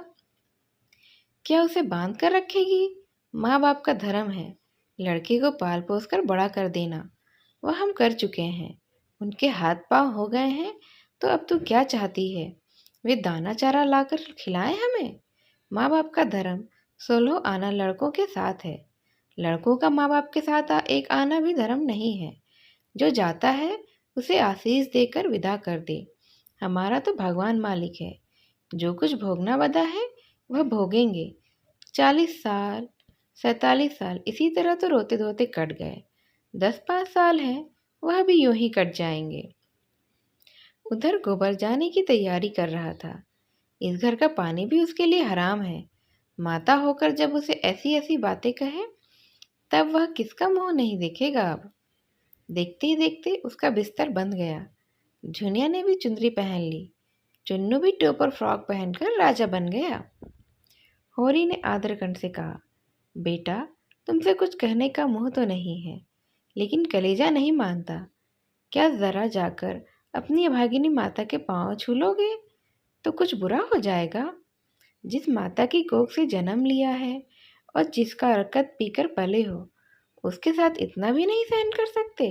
क्या उसे बांध कर रखेगी? माँ बाप का धर्म है लड़के को पाल पोस कर बड़ा कर देना। वह हम कर चुके हैं, उनके हाथ पांव हो गए हैं, तो अब तू क्या चाहती है? वे दाना चारा लाकर खिलाएं हमें? माँ बाप का धर्म 16 आना लड़कों के साथ है। लड़कों का माँ बाप के साथ एक आना भी धर्म नहीं है। जो जाता है उसे आशीष देकर विदा कर दे। हमारा तो भगवान मालिक है। जो कुछ भोगना बदा है वह भोगेंगे। 40 साल 47 साल इसी तरह तो रोते धोते कट गए। 10-5 साल है, वह भी यूं ही कट जाएंगे। उधर गोबर जाने की तैयारी कर रहा था। इस घर का पानी भी उसके लिए हराम है। माता होकर जब उसे ऐसी ऐसी बातें कहे, तब वह किसका मुंह नहीं देखेगा। अब देखते ही देखते उसका बिस्तर बंध गया। झुनिया ने भी चुंदरी पहन ली। चुन्नू भी टोप और फ्रॉक पहनकर राजा बन गया। होरी ने आदर कंठ से कहा, बेटा, तुमसे कुछ कहने का मुंह तो नहीं है, लेकिन कलेजा नहीं मानता। क्या जरा जाकर अपनी अभागिनी माता के पांव छू लोगे तो कुछ बुरा हो जाएगा? जिस माता की कोख से जन्म लिया है और जिसका रकत पीकर पले हो, उसके साथ इतना भी नहीं सहन कर सकते?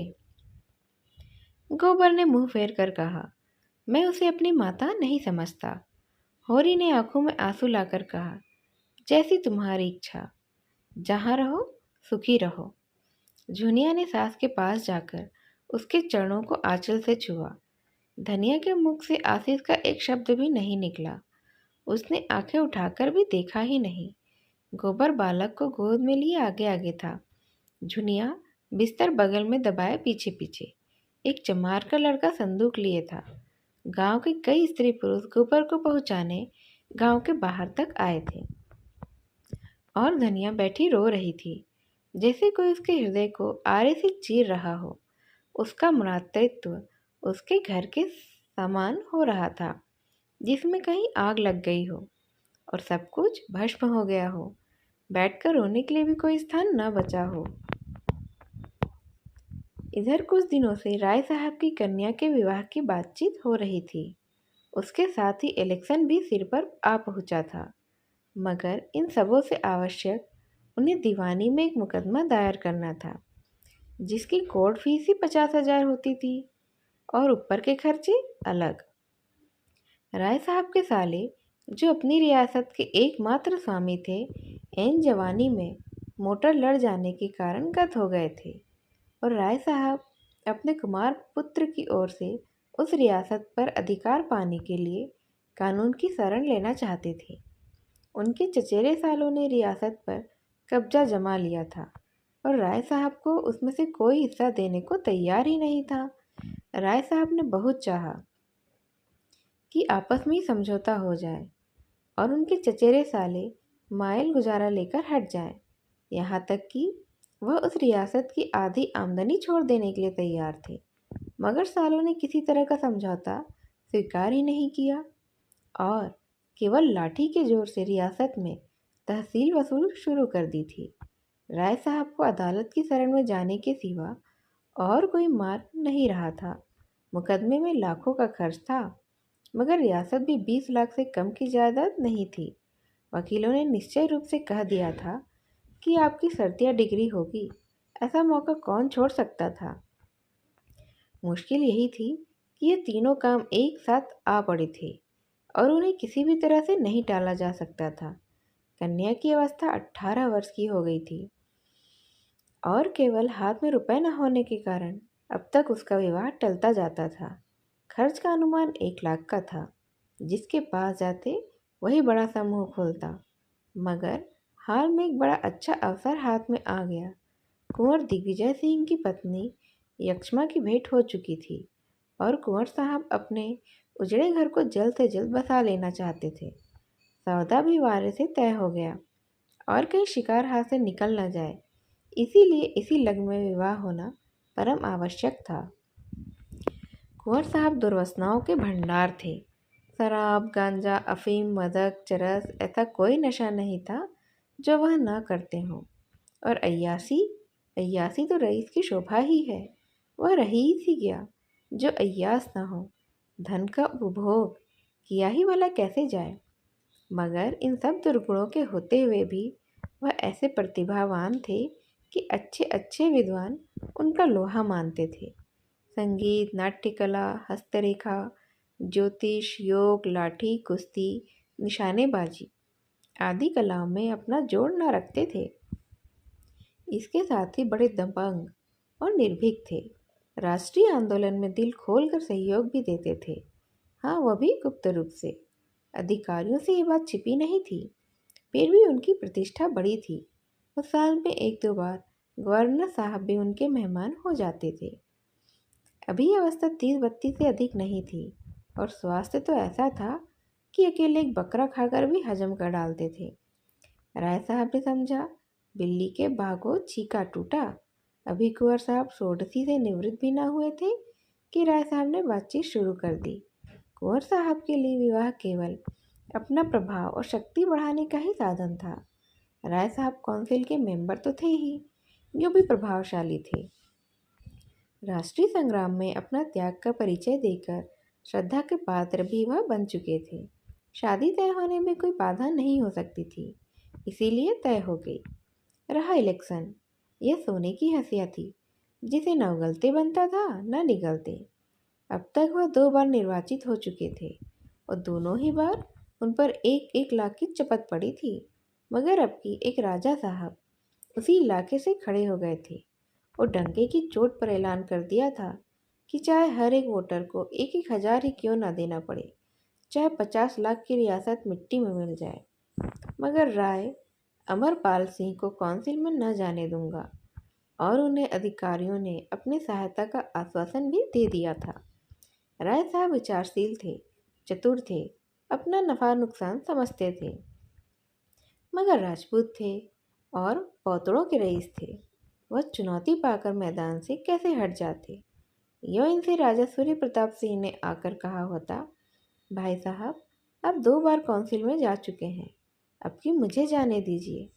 गोबर ने मुंह फेर कर कहा, मैं उसे अपनी माता नहीं समझता। होरी ने आंखों में आंसू लाकर कहा, जैसी तुम्हारी इच्छा, जहाँ रहो सुखी रहो। झुनिया ने सास के पास जाकर उसके चरणों को आंचल से छुआ। धनिया के मुख से आशीष का एक शब्द भी नहीं निकला। उसने आंखें उठाकर भी देखा ही नहीं। गोबर बालक को गोद में लिए आगे आगे था। झुनिया बिस्तर बगल में दबाए पीछे पीछे। एक चमार का लड़का संदूक लिए था। गांव के कई स्त्री पुरुष गोबर को पहुंचाने गांव के बाहर तक आए थे और धनिया बैठी रो रही थी, जैसे कोई उसके हृदय को आरे से चीर रहा हो। उसका मातृत्व उसके घर के समान हो रहा था, जिसमें कहीं आग लग गई हो और सब कुछ भस्म हो गया हो। बैठकर रोने के लिए भी कोई स्थान न बचा हो। इधर कुछ दिनों से राय साहब की कन्या के विवाह की बातचीत हो रही थी। उसके साथ ही इलेक्शन भी सिर पर आ पहुंचा था। मगर इन सबों से आवश्यक उन्हें दीवानी में एक मुकदमा दायर करना था, जिसकी कोर्ट फीस ही 50,000 होती थी। और ऊपर के खर्चे अलग। राय साहब के साले, जो अपनी रियासत के एकमात्र स्वामी थे, ऐन जवानी में मोटर लड़ जाने के कारण गत हो गए थे और राय साहब अपने कुमार पुत्र की ओर से उस रियासत पर अधिकार पाने के लिए कानून की शरण लेना चाहते थे। उनके चचेरे सालों ने रियासत पर कब्जा जमा लिया था और राय साहब को उसमें से कोई हिस्सा देने को तैयार ही नहीं था। राय साहब ने बहुत चाहा कि आपस में ही समझौता हो जाए और उनके चचेरे साले मायल गुजारा लेकर हट जाएं, यहाँ तक कि वह उस रियासत की आधी आमदनी छोड़ देने के लिए तैयार थे। मगर सालों ने किसी तरह का समझौता स्वीकार ही नहीं किया और केवल लाठी के जोर से रियासत में तहसील वसूल शुरू कर दी थी। राय साहब को अदालत की शरण में जाने के सिवा और कोई मार्ग नहीं रहा था। मुकदमे में लाखों का खर्च था, मगर रियासत भी 20 लाख से कम की जायदाद नहीं थी। वकीलों ने निश्चय रूप से कह दिया था कि आपकी शर्तिया डिग्री होगी। ऐसा मौका कौन छोड़ सकता था। मुश्किल यही थी कि ये तीनों काम एक साथ आ पड़े थे और उन्हें किसी भी तरह से नहीं टाला जा सकता था। कन्या की अवस्था 18 वर्ष की हो गई थी और केवल हाथ में रुपए न होने के कारण अब तक उसका विवाह टलता जाता था। खर्च का अनुमान 1 लाख का था। जिसके पास जाते वही बड़ा समूह खोलता। मगर हाल में एक बड़ा अच्छा अवसर हाथ में आ गया। कुंवर दिग्विजय सिंह की पत्नी यक्ष्मा की भेंट हो चुकी थी और कुंवर साहब अपने उजड़े घर को जल्द से जल्द बसा लेना चाहते थे। सौदा भी वारे से तय हो गया और कहीं शिकार हाथ से निकल न जाए, इसीलिए इसी लग्न में विवाह होना परम आवश्यक था। कुंवर साहब दुर्वासनाओं के भंडार थे। शराब, गांजा, अफीम, मदक, चरस, ऐसा कोई नशा नहीं था जो वह न करते हों। और अय्यासी अय्यासी तो रईस की शोभा ही है। वह रही ही सी गया जो अय्यास न हो। धन का उपभोग किया ही भला कैसे जाए। मगर इन सब दुर्गुणों के होते हुए भी वह ऐसे प्रतिभावान थे कि अच्छे अच्छे विद्वान उनका लोहा मानते थे। संगीत, नाट्यकला, हस्तरेखा, ज्योतिष, योग, लाठी, कुश्ती, निशानेबाजी आदि कलाओं में अपना जोड़ न रखते थे। इसके साथ ही बड़े दबंग और निर्भीक थे। राष्ट्रीय आंदोलन में दिल खोलकर सहयोग भी देते थे। हाँ, वह भी गुप्त रूप से। अधिकारियों से ये बात छिपी नहीं थी। फिर भी उनकी प्रतिष्ठा बड़ी थी। वो साल में 1-2 बार गवर्नर साहब भी उनके मेहमान हो जाते थे। अभी अवस्था 30-32 से अधिक नहीं थी और स्वास्थ्य तो ऐसा था कि अकेले एक बकरा खाकर भी हजम कर डालते थे। राय साहब ने समझा, बिल्ली के भागो छीका टूटा। अभी कुंवर साहब सोडसी से निवृत्त भी न हुए थे कि राय साहब ने बातचीत शुरू कर दी। कुंवर साहब के लिए विवाह केवल अपना प्रभाव और शक्ति बढ़ाने का ही साधन था। राय साहब काउंसिल के मेंबर तो थे ही, जो भी प्रभावशाली थे। राष्ट्रीय संग्राम में अपना त्याग का परिचय देकर श्रद्धा के पात्र भी वह बन चुके थे। शादी तय होने में कोई बाधा नहीं हो सकती थी, इसीलिए तय हो गई। रहा इलेक्शन, यह सोने की हंसिया थी जिसे न उगलते बनता था न निगलते। अब तक वह 2 बार निर्वाचित हो चुके थे और दोनों ही बार उन पर 1-1 लाख की चपत पड़ी थी। मगर अब की एक राजा साहब उसी इलाके से खड़े हो गए थे और डंके की चोट पर ऐलान कर दिया था कि चाहे हर एक वोटर को 1-1 हज़ार ही क्यों ना देना पड़े, चाहे 50 लाख की रियासत मिट्टी में मिल जाए, मगर राय अमरपाल सिंह को काउंसिल में न जाने दूंगा। और उन्हें अधिकारियों ने अपनी सहायता का आश्वासन भी दे दिया था। राय साहब विचारशील थे, चतुर थे, अपना नफा नुकसान समझते थे, मगर राजपूत थे और पौतड़ों के रईस थे। वह चुनौती पाकर मैदान से कैसे हट जाते। यो इनसे राजा सूर्य प्रताप सिंह ने आकर कहा होता, भाई साहब आप 2 बार काउंसिल में जा चुके हैं, अब की मुझे जाने दीजिए,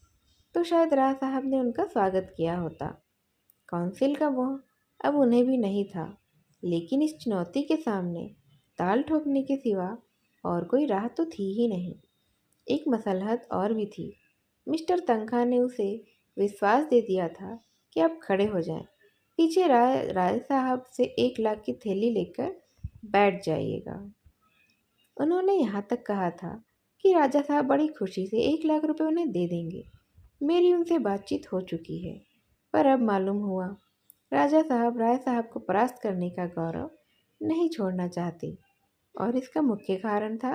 तो शायद राय साहब ने उनका स्वागत किया होता। काउंसिल का मोह अब उन्हें भी नहीं था, लेकिन इस चुनौती के सामने ताल ठोकने के सिवा और कोई राह तो थी ही नहीं। एक मसलहत और भी थी। मिस्टर तनखा ने उसे विश्वास दे दिया था कि आप खड़े हो जाएं। पीछे राय साहब से 1 लाख की थैली लेकर बैठ जाइएगा। उन्होंने यहाँ तक कहा था कि राजा साहब बड़ी खुशी से 1 लाख रुपए उन्हें दे देंगे। मेरी उनसे बातचीत हो चुकी है, पर अब मालूम हुआ राजा साहब राय साहब को परास्त करने का गौरव नहीं छोड़ना चाहते, और इसका मुख्य कारण था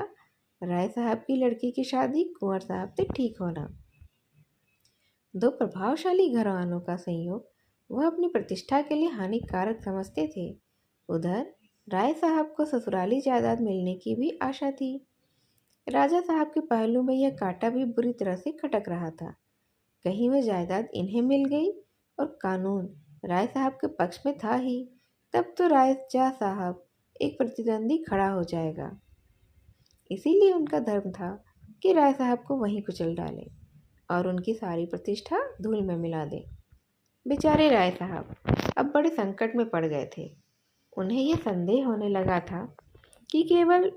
राय साहब की लड़की की शादी कुंवर साहब से ठीक होना। दो प्रभावशाली घरानों का संयोग वह अपनी प्रतिष्ठा के लिए हानिकारक समझते थे। उधर राय साहब को ससुराली जायदाद मिलने की भी आशा थी। राजा साहब के पहलू में यह कांटा भी बुरी तरह से खटक रहा था। कहीं वह जायदाद इन्हें मिल गई और कानून राय साहब के पक्ष में था ही, तब तो राजा साहब एक प्रतिद्वंदी खड़ा हो जाएगा। इसीलिए उनका धर्म था कि राय साहब को वहीं कुचल डाले और उनकी सारी प्रतिष्ठा धूल में मिला दे। बेचारे राय साहब अब बड़े संकट में पड़ गए थे। उन्हें यह संदेह होने लगा था कि केवल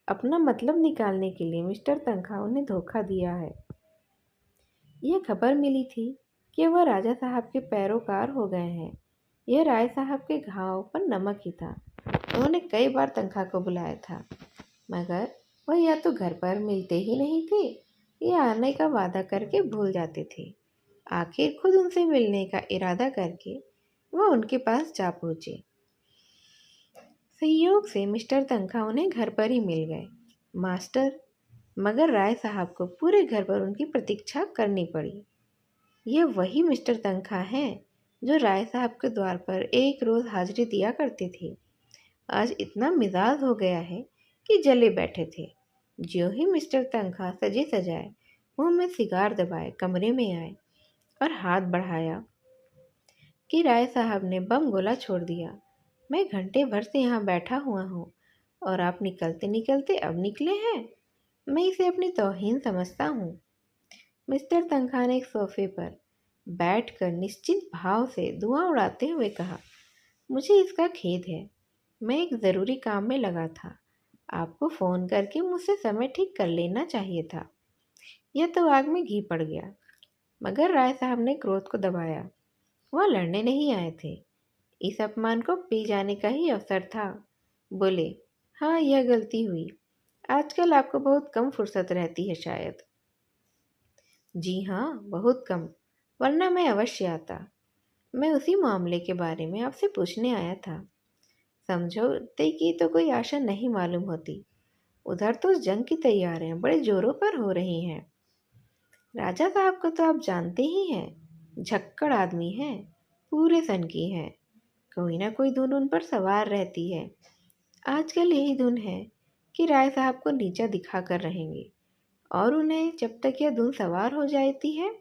अपना मतलब निकालने के लिए मिस्टर तनखा उन्हें धोखा दिया है। यह खबर मिली थी कि वह राजा साहब के पैरोकार हो गए हैं। यह राय साहब के घाव पर नमक ही था। उन्होंने कई बार तनखा को बुलाया था, मगर वह या तो घर पर मिलते ही नहीं थे या आने का वादा करके भूल जाते थे। आखिर खुद उनसे मिलने का इरादा करके वह उनके पास जा पहुँचे। संयोग से मिस्टर तनखा उन्हें घर पर ही मिल गए। मास्टर, मगर राय साहब को पूरे घर पर उनकी प्रतीक्षा करनी पड़ी। यह वही मिस्टर तनखा हैं जो राय साहब के द्वार पर एक रोज़ हाजिरी दिया करते थे। आज इतना मिजाज हो गया है कि जले बैठे थे। ज्यों ही मिस्टर तनखा सजे सजाए मुंह में सिगार दबाए कमरे में आए और हाथ बढ़ाया कि राय साहब ने बम गोला छोड़ दिया। मैं घंटे भर से यहाँ बैठा हुआ हूँ और आप निकलते निकलते अब निकले हैं। मैं इसे अपनी तौहीन समझता हूँ। मिस्टर तनखा ने एक सोफे पर बैठकर निश्चिंत भाव से धुआं उड़ाते हुए कहा, मुझे इसका खेद है। मैं एक ज़रूरी काम में लगा था। आपको फ़ोन करके मुझसे समय ठीक कर लेना चाहिए था। यह तो आग में घी पड़ गया। मगर राय साहब ने क्रोध को दबाया। वह लड़ने नहीं आए थे। इस अपमान को पी जाने का ही अवसर था। बोले, हाँ, यह गलती हुई। आजकल आपको बहुत कम फुर्सत रहती है शायद। जी हाँ, बहुत कम, वरना मैं अवश्य आता। मैं उसी मामले के बारे में आपसे पूछने आया था। समझौते की तो कोई आशा नहीं मालूम होती। उधर तो जंग की तैयारियां बड़े जोरों पर हो रही हैं। राजा साहब को तो आप जानते ही हैं, झक्कड़ आदमी हैं, पूरे सन की हैं। कोई ना कोई धुन उन पर सवार रहती है। आजकल यही धुन है कि राय साहब को नीचा दिखा कर रहेंगे, और उन्हें जब तक यह धुन सवार हो जाती है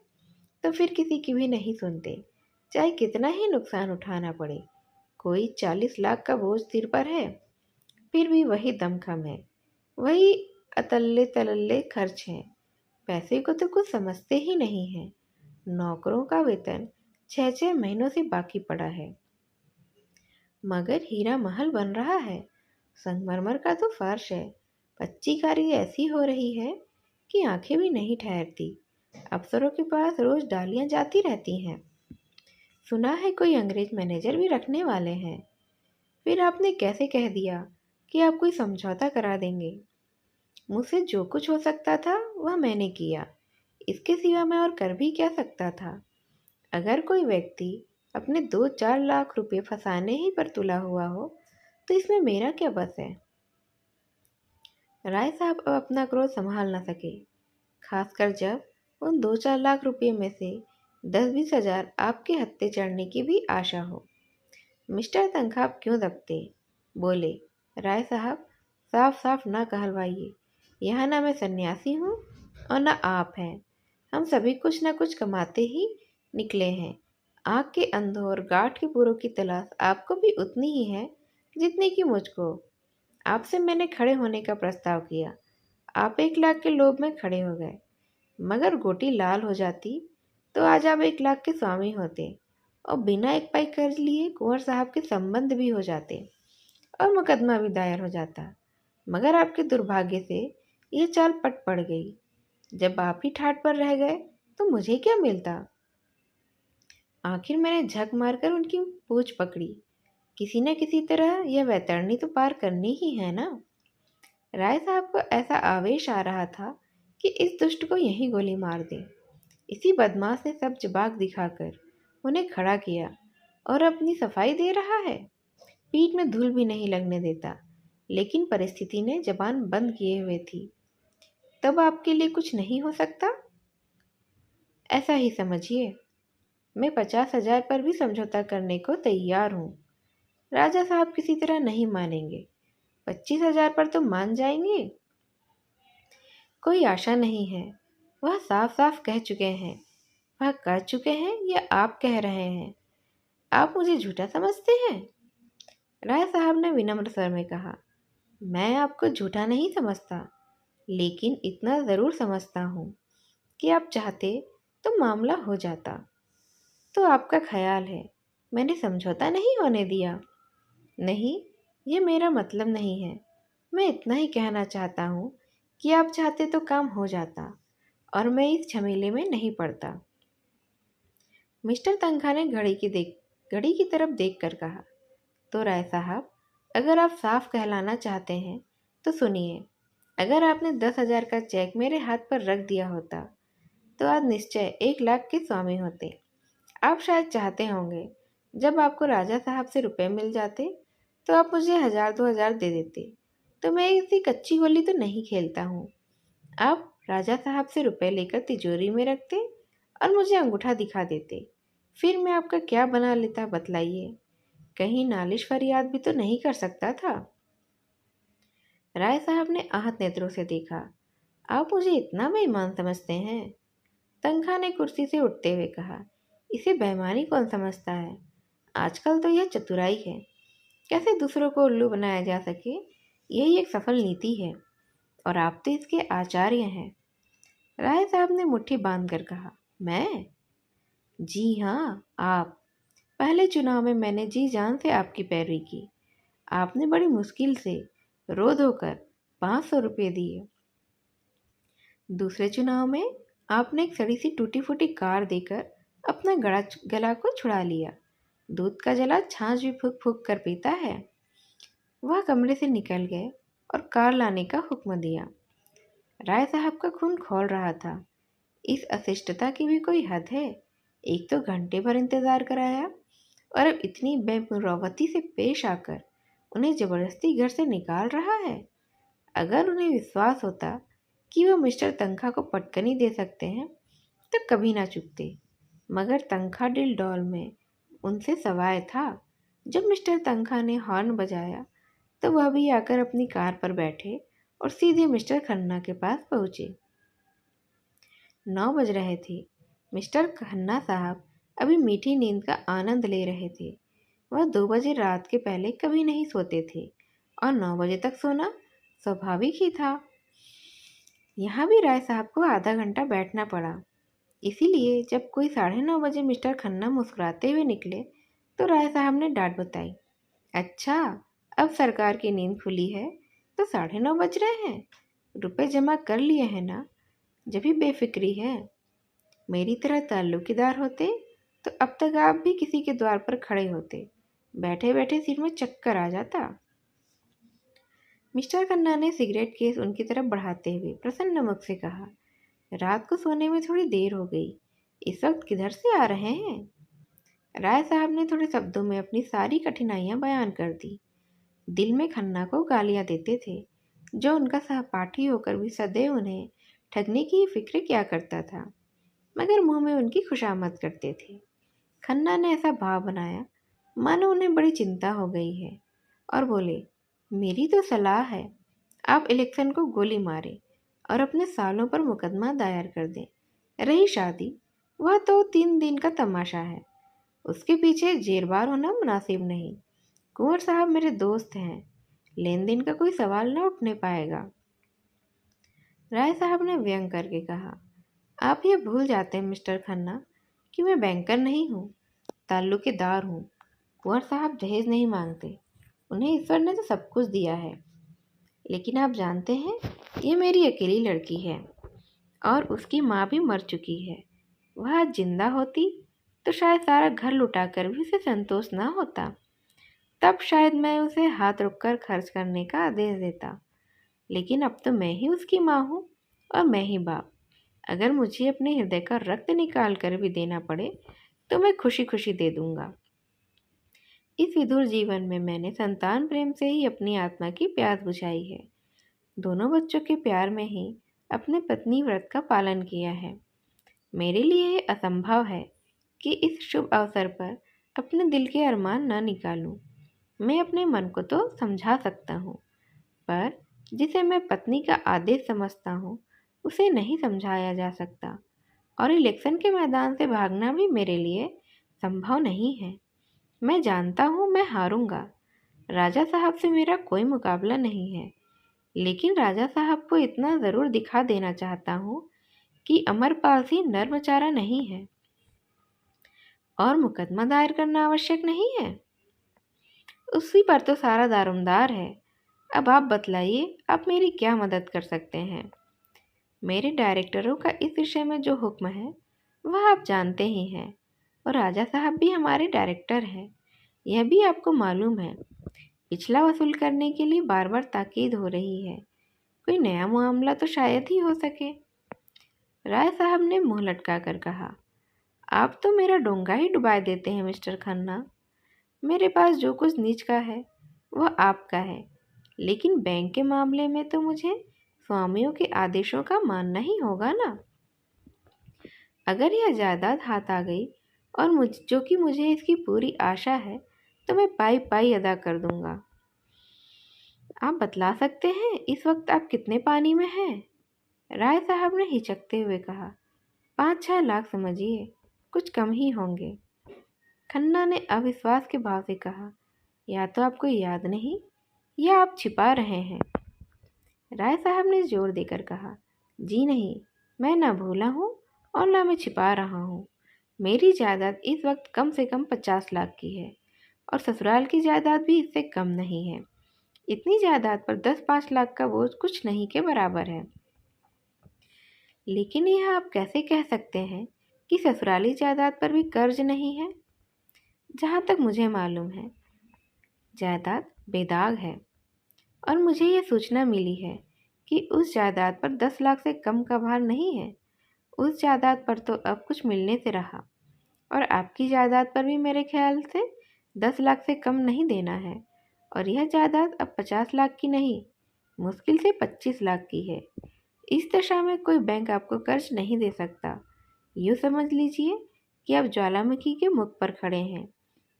तो फिर किसी की भी नहीं सुनते, चाहे कितना ही नुकसान उठाना पड़े। कोई 40 लाख का बोझ सिर पर है, फिर भी वही दमखम है, वही अतल्ले तलल्ले खर्च हैं। पैसे को तो कुछ समझते ही नहीं है। नौकरों का वेतन 6-6 महीनों से बाकी पड़ा है, मगर हीरा महल बन रहा है। संगमरमर का तो फर्श है। कच्ची कारी ऐसी हो रही है कि आंखें भी नहीं ठहरती। अफसरों के पास रोज डालियां जाती रहती हैं। सुना है कोई अंग्रेज मैनेजर भी रखने वाले हैं। फिर आपने कैसे कह दिया कि आप कोई समझौता करा देंगे? मुझसे जो कुछ हो सकता था वह मैंने किया। इसके सिवा मैं और कर भी क्या सकता था? अगर कोई व्यक्ति अपने 2-4 लाख रुपए फंसाने ही पर तुला हुआ हो तो इसमें मेरा क्या बस है? राय साहब अब अपना क्रोध संभाल न सके, खासकर जब उन 2-4 लाख रुपये में से 10-20 हज़ार आपके हत्थे चढ़ने की भी आशा हो। मिस्टर तनख्वाह क्यों दबते? बोले, राय साहब, साफ साफ ना कहलवाइए। यहाँ ना मैं सन्यासी हूँ और ना आप हैं। हम सभी कुछ ना कुछ कमाते ही निकले हैं। आँख के अंधों और गांठ के पूरों की तलाश आपको भी उतनी ही है जितनी कि मुझको। आपसे मैंने खड़े होने का प्रस्ताव किया। आप 1 लाख के लोभ में खड़े हो गए, मगर गोटी लाल हो जाती तो आज आप 1 लाख के स्वामी होते और बिना एक पाई कर्ज लिए कुंवर साहब के संबंध भी हो जाते और मुकदमा भी दायर हो जाता। मगर आपके दुर्भाग्य से यह चाल पट पड़ गई। जब आप ही ठाठ पर रह गए तो मुझे क्या मिलता? आखिर मैंने झक मारकर उनकी पूंछ पकड़ी। किसी न किसी तरह यह वैतरणी तो पार करनी ही है ना। राय साहब को ऐसा आवेश आ रहा था कि इस दुष्ट को यहीं गोली मार दे। इसी बदमाश ने सब जवाब दिखाकर उन्हें खड़ा किया और अपनी सफाई दे रहा है। पीठ में धूल भी नहीं लगने देता, लेकिन परिस्थिति ने जबान बंद किए हुए थी। तब आपके लिए कुछ नहीं हो सकता? ऐसा ही समझिए। मैं 50,000 पर भी समझौता करने को तैयार हूँ। राजा साहब किसी तरह नहीं मानेंगे। 25,000 पर तो मान जाएंगे। कोई आशा नहीं है, वह साफ साफ कह चुके हैं। वह कह चुके हैं या आप कह रहे हैं? आप मुझे झूठा समझते हैं? राय साहब ने विनम्र स्वर में कहा, मैं आपको झूठा नहीं समझता, लेकिन इतना ज़रूर समझता हूँ कि आप चाहते तो मामला हो जाता। तो आपका ख्याल है मैंने समझौता नहीं होने दिया? नहीं, ये मेरा मतलब नहीं है। मैं इतना ही कहना चाहता हूँ कि आप चाहते तो काम हो जाता और मैं इस झमेले में नहीं पड़ता। मिस्टर तनखा ने घड़ी की तरफ देखकर कहा, तो राय साहब, अगर आप साफ कहलाना चाहते हैं तो सुनिए। अगर आपने 10,000 का चेक मेरे हाथ पर रख दिया होता तो आज निश्चय 1,00,000 के स्वामी होते। आप शायद चाहते होंगे जब आपको राजा साहब से रुपए मिल जाते तो आप मुझे 1,000-2,000 दे देते। तो मैं इतनी कच्ची गोली तो नहीं खेलता हूँ। आप राजा साहब से रुपए लेकर तिजोरी में रखते और मुझे अंगूठा दिखा देते। फिर मैं आपका क्या बना लेता बतलाइए? कहीं नालिश फरियाद भी तो नहीं कर सकता था। राय साहब ने आहत नेत्रों से देखा। आप मुझे इतना बेईमान समझते हैं? तनखा ने कुर्सी से उठते हुए कहा, इसे बेईमानी कौन समझता है? आजकल तो यह चतुराई है। कैसे दूसरों को उल्लू बनाया जा सके, यही एक सफल नीति है और आप तो इसके आचार्य हैं। राय साहब ने मुट्ठी बांधकर कहा, मैं? जी हाँ, आप। पहले चुनाव में मैंने जी जान से आपकी पैरवी की। आपने बड़ी मुश्किल से रो धोकर 500 रुपये दिए। दूसरे चुनाव में आपने एक सड़ी सी टूटी फूटी कार देकर अपना गला को छुड़ा लिया। दूध का जला छाछ भी फूक फूक कर पीता है। वह कमरे से निकल गए और कार लाने का हुक्म दिया। राय साहब का खून खौल रहा था। इस अशिष्टता की भी कोई हद है। एक तो घंटे भर इंतजार कराया और अब इतनी बेमुरवती से पेश आकर उन्हें जबरदस्ती घर से निकाल रहा है। अगर उन्हें विश्वास होता कि वो मिस्टर तनखा को पटकनी दे सकते हैं तो कभी ना चुकते, मगर तनखा दिल डॉल में उनसे सवाय था। जब मिस्टर तनखा ने हॉर्न बजाया तो वह भी आकर अपनी कार पर बैठे और सीधे मिस्टर खन्ना के पास पहुँचे। 9 बज रहे थे। मिस्टर खन्ना साहब अभी मीठी नींद का आनंद ले रहे थे। वह 2 बजे रात के पहले कभी नहीं सोते थे और 9 बजे तक सोना स्वाभाविक ही था। यहाँ भी राय साहब को आधा घंटा बैठना पड़ा। इसीलिए जब कोई 9:30 बजे मिस्टर खन्ना मुस्कुराते हुए निकले तो राय साहब ने डांट बताई, अच्छा, अब सरकार की नींद खुली है तो 9:30 बज रहे हैं। रुपए जमा कर लिए हैं ना, जब भी बेफिक्री है। मेरी तरह ताल्लुकीदार होते तो अब तक आप भी किसी के द्वार पर खड़े होते। बैठे बैठे सिर में चक्कर आ जाता। मिस्टर खन्ना ने सिगरेट केस उनकी तरफ बढ़ाते हुए प्रसन्न मुख से कहा, रात को सोने में थोड़ी देर हो गई। इस वक्त किधर से आ रहे हैं? राय साहब ने थोड़े शब्दों में अपनी सारी कठिनाइयां बयान कर दी। दिल में खन्ना को गालियां देते थे, जो उनका सहपाठी होकर भी सदैव उन्हें ठगने की फिक्र क्या करता था, मगर मुंह में उनकी खुशामद करते थे। खन्ना ने ऐसा भाव बनाया मानो उन्हें बड़ी चिंता हो गई है और बोले, मेरी तो सलाह है आप इलेक्शन को गोली मारें और अपने सालों पर मुकदमा दायर कर दें। रही शादी, वह तो 3 दिन का तमाशा है, उसके पीछे जेरबार होना मुनासिब नहीं। कुंवर साहब मेरे दोस्त हैं, लेन देन का कोई सवाल न उठने पाएगा। राय साहब ने व्यंग करके कहा, आप ये भूल जाते हैं मिस्टर खन्ना कि मैं बैंकर नहीं हूँ, ताल्लुकेदार हूँ। कुंवर साहब दहेज नहीं मांगते, उन्हें ईश्वर ने तो सब कुछ दिया है। लेकिन आप जानते हैं, ये मेरी अकेली लड़की है और उसकी माँ भी मर चुकी है। वह आज जिंदा होती तो शायद सारा घर लुटाकर भी उसे संतोष ना होता। तब शायद मैं उसे हाथ रुककर खर्च करने का आदेश देता। लेकिन अब तो मैं ही उसकी माँ हूँ और मैं ही बाप। अगर मुझे अपने हृदय का रक्त निकाल कर भी देना पड़े तो मैं खुशी खुशी दे दूंगा। इस विदुर जीवन में मैंने संतान प्रेम से ही अपनी आत्मा की प्यास बुझाई है। दोनों बच्चों के प्यार में ही अपने पत्नी व्रत का पालन किया है। मेरे लिए ये असंभव है कि इस शुभ अवसर पर अपने दिल के अरमान न निकालूं। मैं अपने मन को तो समझा सकता हूँ, पर जिसे मैं पत्नी का आदेश समझता हूँ उसे नहीं समझाया जा सकता। और इलेक्शन के मैदान से भागना भी मेरे लिए संभव नहीं है। मैं जानता हूँ मैं हारूंगा। राजा साहब से मेरा कोई मुकाबला नहीं है, लेकिन राजा साहब को इतना ज़रूर दिखा देना चाहता हूँ कि अमरपाल सिंह नर्मचारा नहीं है और मुकदमा दायर करना आवश्यक नहीं है। उसी पर तो सारा दारोमदार है। अब आप बतलाइए, आप मेरी क्या मदद कर सकते हैं। मेरे डायरेक्टरों का इस विषय में जो हुक्म है वह आप जानते ही हैं, और राजा साहब भी हमारे डायरेक्टर हैं, यह भी आपको मालूम है। पिछला वसूल करने के लिए बार बार ताकीद हो रही है। कोई नया मामला तो शायद ही हो सके। राय साहब ने मुंह लटका कर कहा, आप तो मेरा डोंगा ही डुबा देते हैं मिस्टर खन्ना। मेरे पास जो कुछ नीच का है वह आपका है, लेकिन बैंक के मामले में तो मुझे स्वामियों के आदेशों का मानना ही होगा ना। अगर यह जायदाद हाथ आ गई और जो कि मुझे इसकी पूरी आशा है, तो मैं पाई पाई अदा कर दूंगा। आप बतला सकते हैं इस वक्त आप कितने पानी में हैं? राय साहब ने हिचकते हुए कहा, 5-6 लाख समझिए, कुछ कम ही होंगे। खन्ना ने अविश्वास के भाव से कहा, या तो आपको याद नहीं या आप छिपा रहे हैं। राय साहब ने जोर देकर कहा, जी नहीं, मैं ना भूला हूँ और ना मैं छिपा रहा हूँ। मेरी जायदाद इस वक्त कम से कम 50 लाख की है और ससुराल की जायदाद भी इससे कम नहीं है। इतनी जायदाद पर 10-5 लाख का बोझ कुछ नहीं के बराबर है। लेकिन यह आप कैसे कह सकते हैं कि ससुराली जायदाद पर भी कर्ज नहीं है? जहाँ तक मुझे मालूम है जायदाद बेदाग है, और मुझे यह सूचना मिली है कि उस जायदाद पर 10 लाख से कम का भार नहीं है। उस जायदाद पर तो अब कुछ मिलने से रहा, और आपकी जायदाद पर भी मेरे ख्याल से 10 लाख से कम नहीं देना है, और यह जायदाद अब 50 लाख की नहीं, मुश्किल से 25 लाख की है। इस दशा में कोई बैंक आपको कर्ज नहीं दे सकता। यूँ समझ लीजिए कि आप ज्वालामुखी के मुख पर खड़े हैं।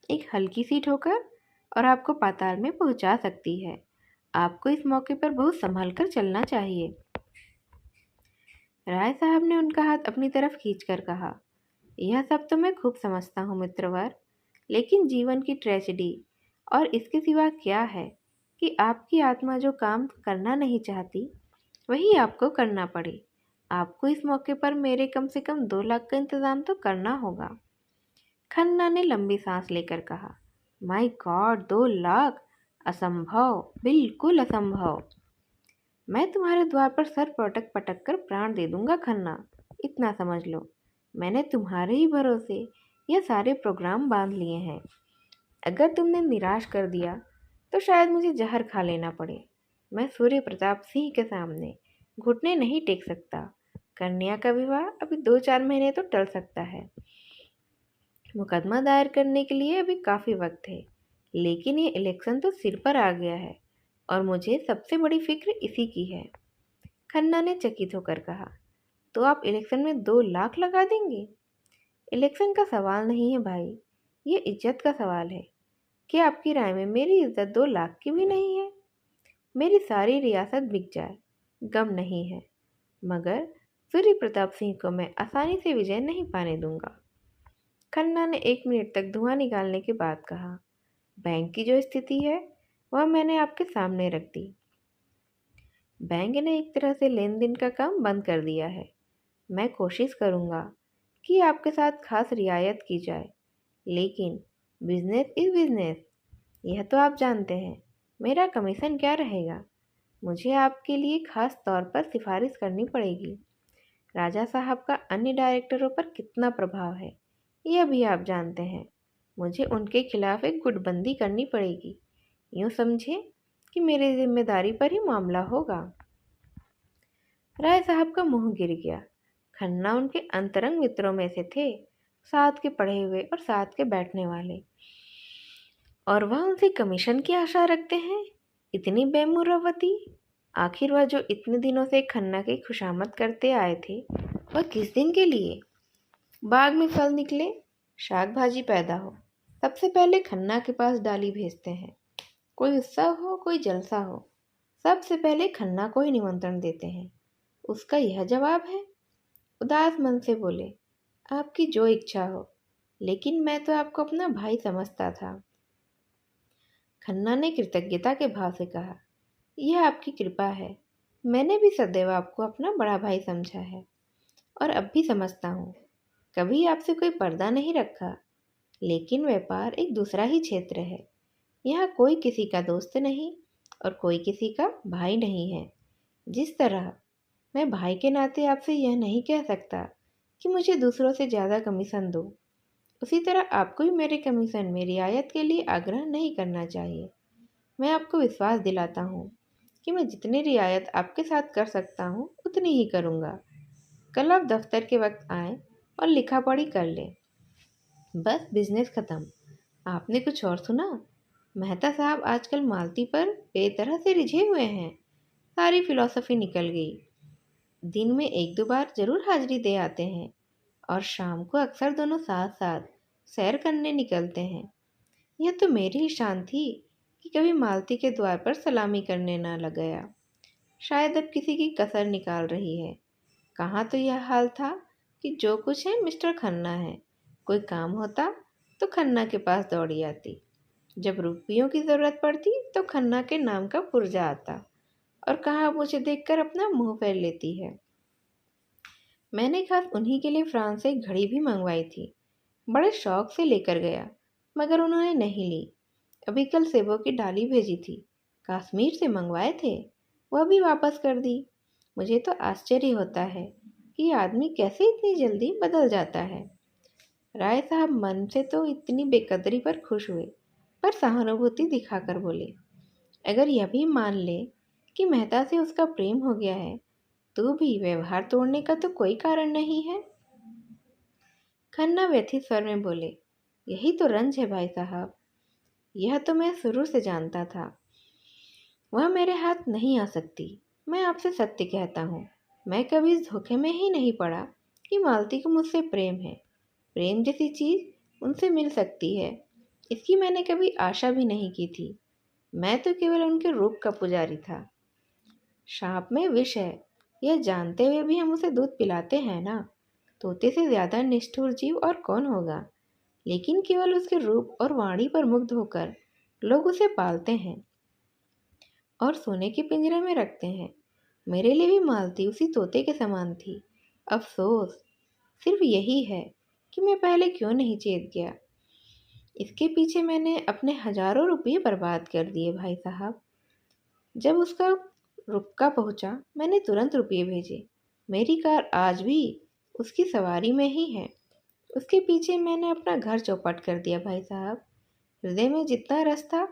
एक हल्की सी ठोकर और आपको पाताल में पहुंचा सकती है। आपको इस मौके पर बहुत संभल कर चलना चाहिए। राय साहब ने उनका हाथ अपनी तरफ खींचकर कहा, यह सब तो मैं खूब समझता हूँ मित्रवर, लेकिन जीवन की ट्रेजेडी और इसके सिवा क्या है कि आपकी आत्मा जो काम करना नहीं चाहती वही आपको करना पड़े। आपको इस मौके पर मेरे कम से कम 2 लाख का इंतजाम तो करना होगा। खन्ना ने लंबी सांस लेकर कहा, माय गॉड, 2 लाख? असंभव, बिल्कुल असंभव। मैं तुम्हारे द्वार पर सर पटक पटक कर प्राण दे दूंगा खन्ना, इतना समझ लो। मैंने तुम्हारे ही भरोसे यह सारे प्रोग्राम बांध लिए हैं। अगर तुमने निराश कर दिया तो शायद मुझे जहर खा लेना पड़े। मैं सूर्य प्रताप सिंह के सामने घुटने नहीं टेक सकता। कन्या का विवाह अभी 2-4 महीने तो टल सकता है। मुकदमा दायर करने के लिए अभी काफ़ी वक्त है, लेकिन ये इलेक्शन तो सिर पर आ गया है और मुझे सबसे बड़ी फिक्र इसी की है। खन्ना ने चकित होकर कहा, तो आप इलेक्शन में 2 लाख लगा देंगे? इलेक्शन का सवाल नहीं है भाई, ये इज्जत का सवाल है। क्या आपकी राय में मेरी इज्जत 2 लाख की भी नहीं है? मेरी सारी रियासत बिक जाए, गम नहीं है, मगर सूर्य प्रताप सिंह को मैं आसानी से विजय नहीं पाने दूंगा। खन्ना ने 1 मिनट तक धुआं निकालने के बाद कहा, बैंक की जो स्थिति है वह मैंने आपके सामने रख दी। बैंक ने एक तरह से लेन देन का काम बंद कर दिया है। मैं कोशिश करूंगा कि आपके साथ खास रियायत की जाए, लेकिन बिजनेस इज बिजनेस, यह तो आप जानते हैं। मेरा कमीशन क्या रहेगा? मुझे आपके लिए खास तौर पर सिफारिश करनी पड़ेगी। राजा साहब का अन्य डायरेक्टरों पर कितना प्रभाव है यह भी आप जानते हैं। मुझे उनके खिलाफ एक गुटबंदी करनी पड़ेगी। यूँ समझे कि मेरी जिम्मेदारी पर ही मामला होगा। राय साहब का मुंह गिर गया। खन्ना उनके अंतरंग मित्रों में से थे, साथ के पढ़े हुए और साथ के बैठने वाले, और वह उनसे कमीशन की आशा रखते हैं। इतनी बेमुरवती। आखिर वह जो इतने दिनों से खन्ना की खुशामद करते आए थे, वह किस दिन के लिए? बाग में फल निकले, शाक भाजी पैदा हो, सबसे पहले खन्ना के पास डाली भेजते हैं। कोई उत्सव हो, कोई जलसा हो, सबसे पहले खन्ना को ही निमंत्रण देते हैं। उसका यह जवाब है। उदास मन से बोले, आपकी जो इच्छा हो, लेकिन मैं तो आपको अपना भाई समझता था। खन्ना ने कृतज्ञता के भाव से कहा, यह आपकी कृपा है। मैंने भी सदैव आपको अपना बड़ा भाई समझा है और अब भी समझता हूँ। कभी आपसे कोई पर्दा नहीं रखा, लेकिन व्यापार एक दूसरा ही क्षेत्र है। यहाँ कोई किसी का दोस्त नहीं और कोई किसी का भाई नहीं है। जिस तरह मैं भाई के नाते आपसे यह नहीं कह सकता कि मुझे दूसरों से ज़्यादा कमीशन दो, उसी तरह आपको भी मेरे कमीशन में रियायत के लिए आग्रह नहीं करना चाहिए। मैं आपको विश्वास दिलाता हूँ कि मैं जितनी रियायत आपके साथ कर सकता हूँ उतनी ही करूँगा। कल आप दफ्तर के वक्त आएँ और लिखा पढ़ी कर लें। बस बिजनेस ख़त्म। आपने कुछ और सुना? मेहता साहब आजकल मालती पर बेतरह से रिझे हुए हैं। सारी फिलॉसफी निकल गई। दिन में एक दो बार जरूर हाजिरी दे आते हैं और शाम को अक्सर दोनों साथ साथ सैर करने निकलते हैं। यह तो मेरी ही शान थी कि कभी मालती के द्वार पर सलामी करने न लग गया। शायद अब किसी की कसर निकाल रही है। कहाँ तो यह हाल था कि जो कुछ है मिस्टर खन्ना है। कोई काम होता तो खन्ना के पास दौड़ी आती। जब रुपयों की ज़रूरत पड़ती तो खन्ना के नाम का पुर्जा आता और कहाँ मुझे देखकर अपना मुंह फेर लेती है। मैंने खास उन्हीं के लिए फ्रांस से एक घड़ी भी मंगवाई थी। बड़े शौक से लेकर गया, मगर उन्होंने नहीं ली। अभी कल सेबों की डाली भेजी थी, कश्मीर से मंगवाए थे, वह भी वापस कर दी। मुझे तो आश्चर्य होता है कि आदमी कैसे इतनी जल्दी बदल जाता है। राय साहब मन से तो इतनी बेकदरी पर खुश हुए, पर सहानुभूति दिखाकर बोले, अगर यह भी मान ले कि मेहता से उसका प्रेम हो गया है, तो भी व्यवहार तोड़ने का तो कोई कारण नहीं है। खन्ना व्यथित स्वर में बोले, यही तो रंज है भाई साहब। यह तो मैं शुरू से जानता था। वह मेरे हाथ नहीं आ सकती। मैं आपसे सत्य कहता हूँ, मैं कभी इस धोखे में ही नहीं पड़ा कि मालती को मुझसे प्रेम है। प्रेम जैसी चीज़ उनसे मिल सकती है, इसकी मैंने कभी आशा भी नहीं की थी। मैं तो केवल उनके रूप का पुजारी था। सांप में विष है, यह जानते हुए भी हम उसे दूध पिलाते हैं ना। तोते से ज़्यादा निष्ठुर जीव और कौन होगा, लेकिन केवल उसके रूप और वाणी पर मुग्ध होकर लोग उसे पालते हैं और सोने के पिंजरे में रखते हैं। मेरे लिए भी मालती उसी तोते के समान थी। अफसोस सिर्फ यही है कि मैं पहले क्यों नहीं चेत गया। इसके पीछे मैंने अपने हजारों रुपये बर्बाद कर दिए भाई साहब। जब उसका रुपका पहुंचा, मैंने तुरंत रुपये भेजे। मेरी कार आज भी उसकी सवारी में ही है। उसके पीछे मैंने अपना घर चौपट कर दिया भाई साहब। हृदय में जितना रस था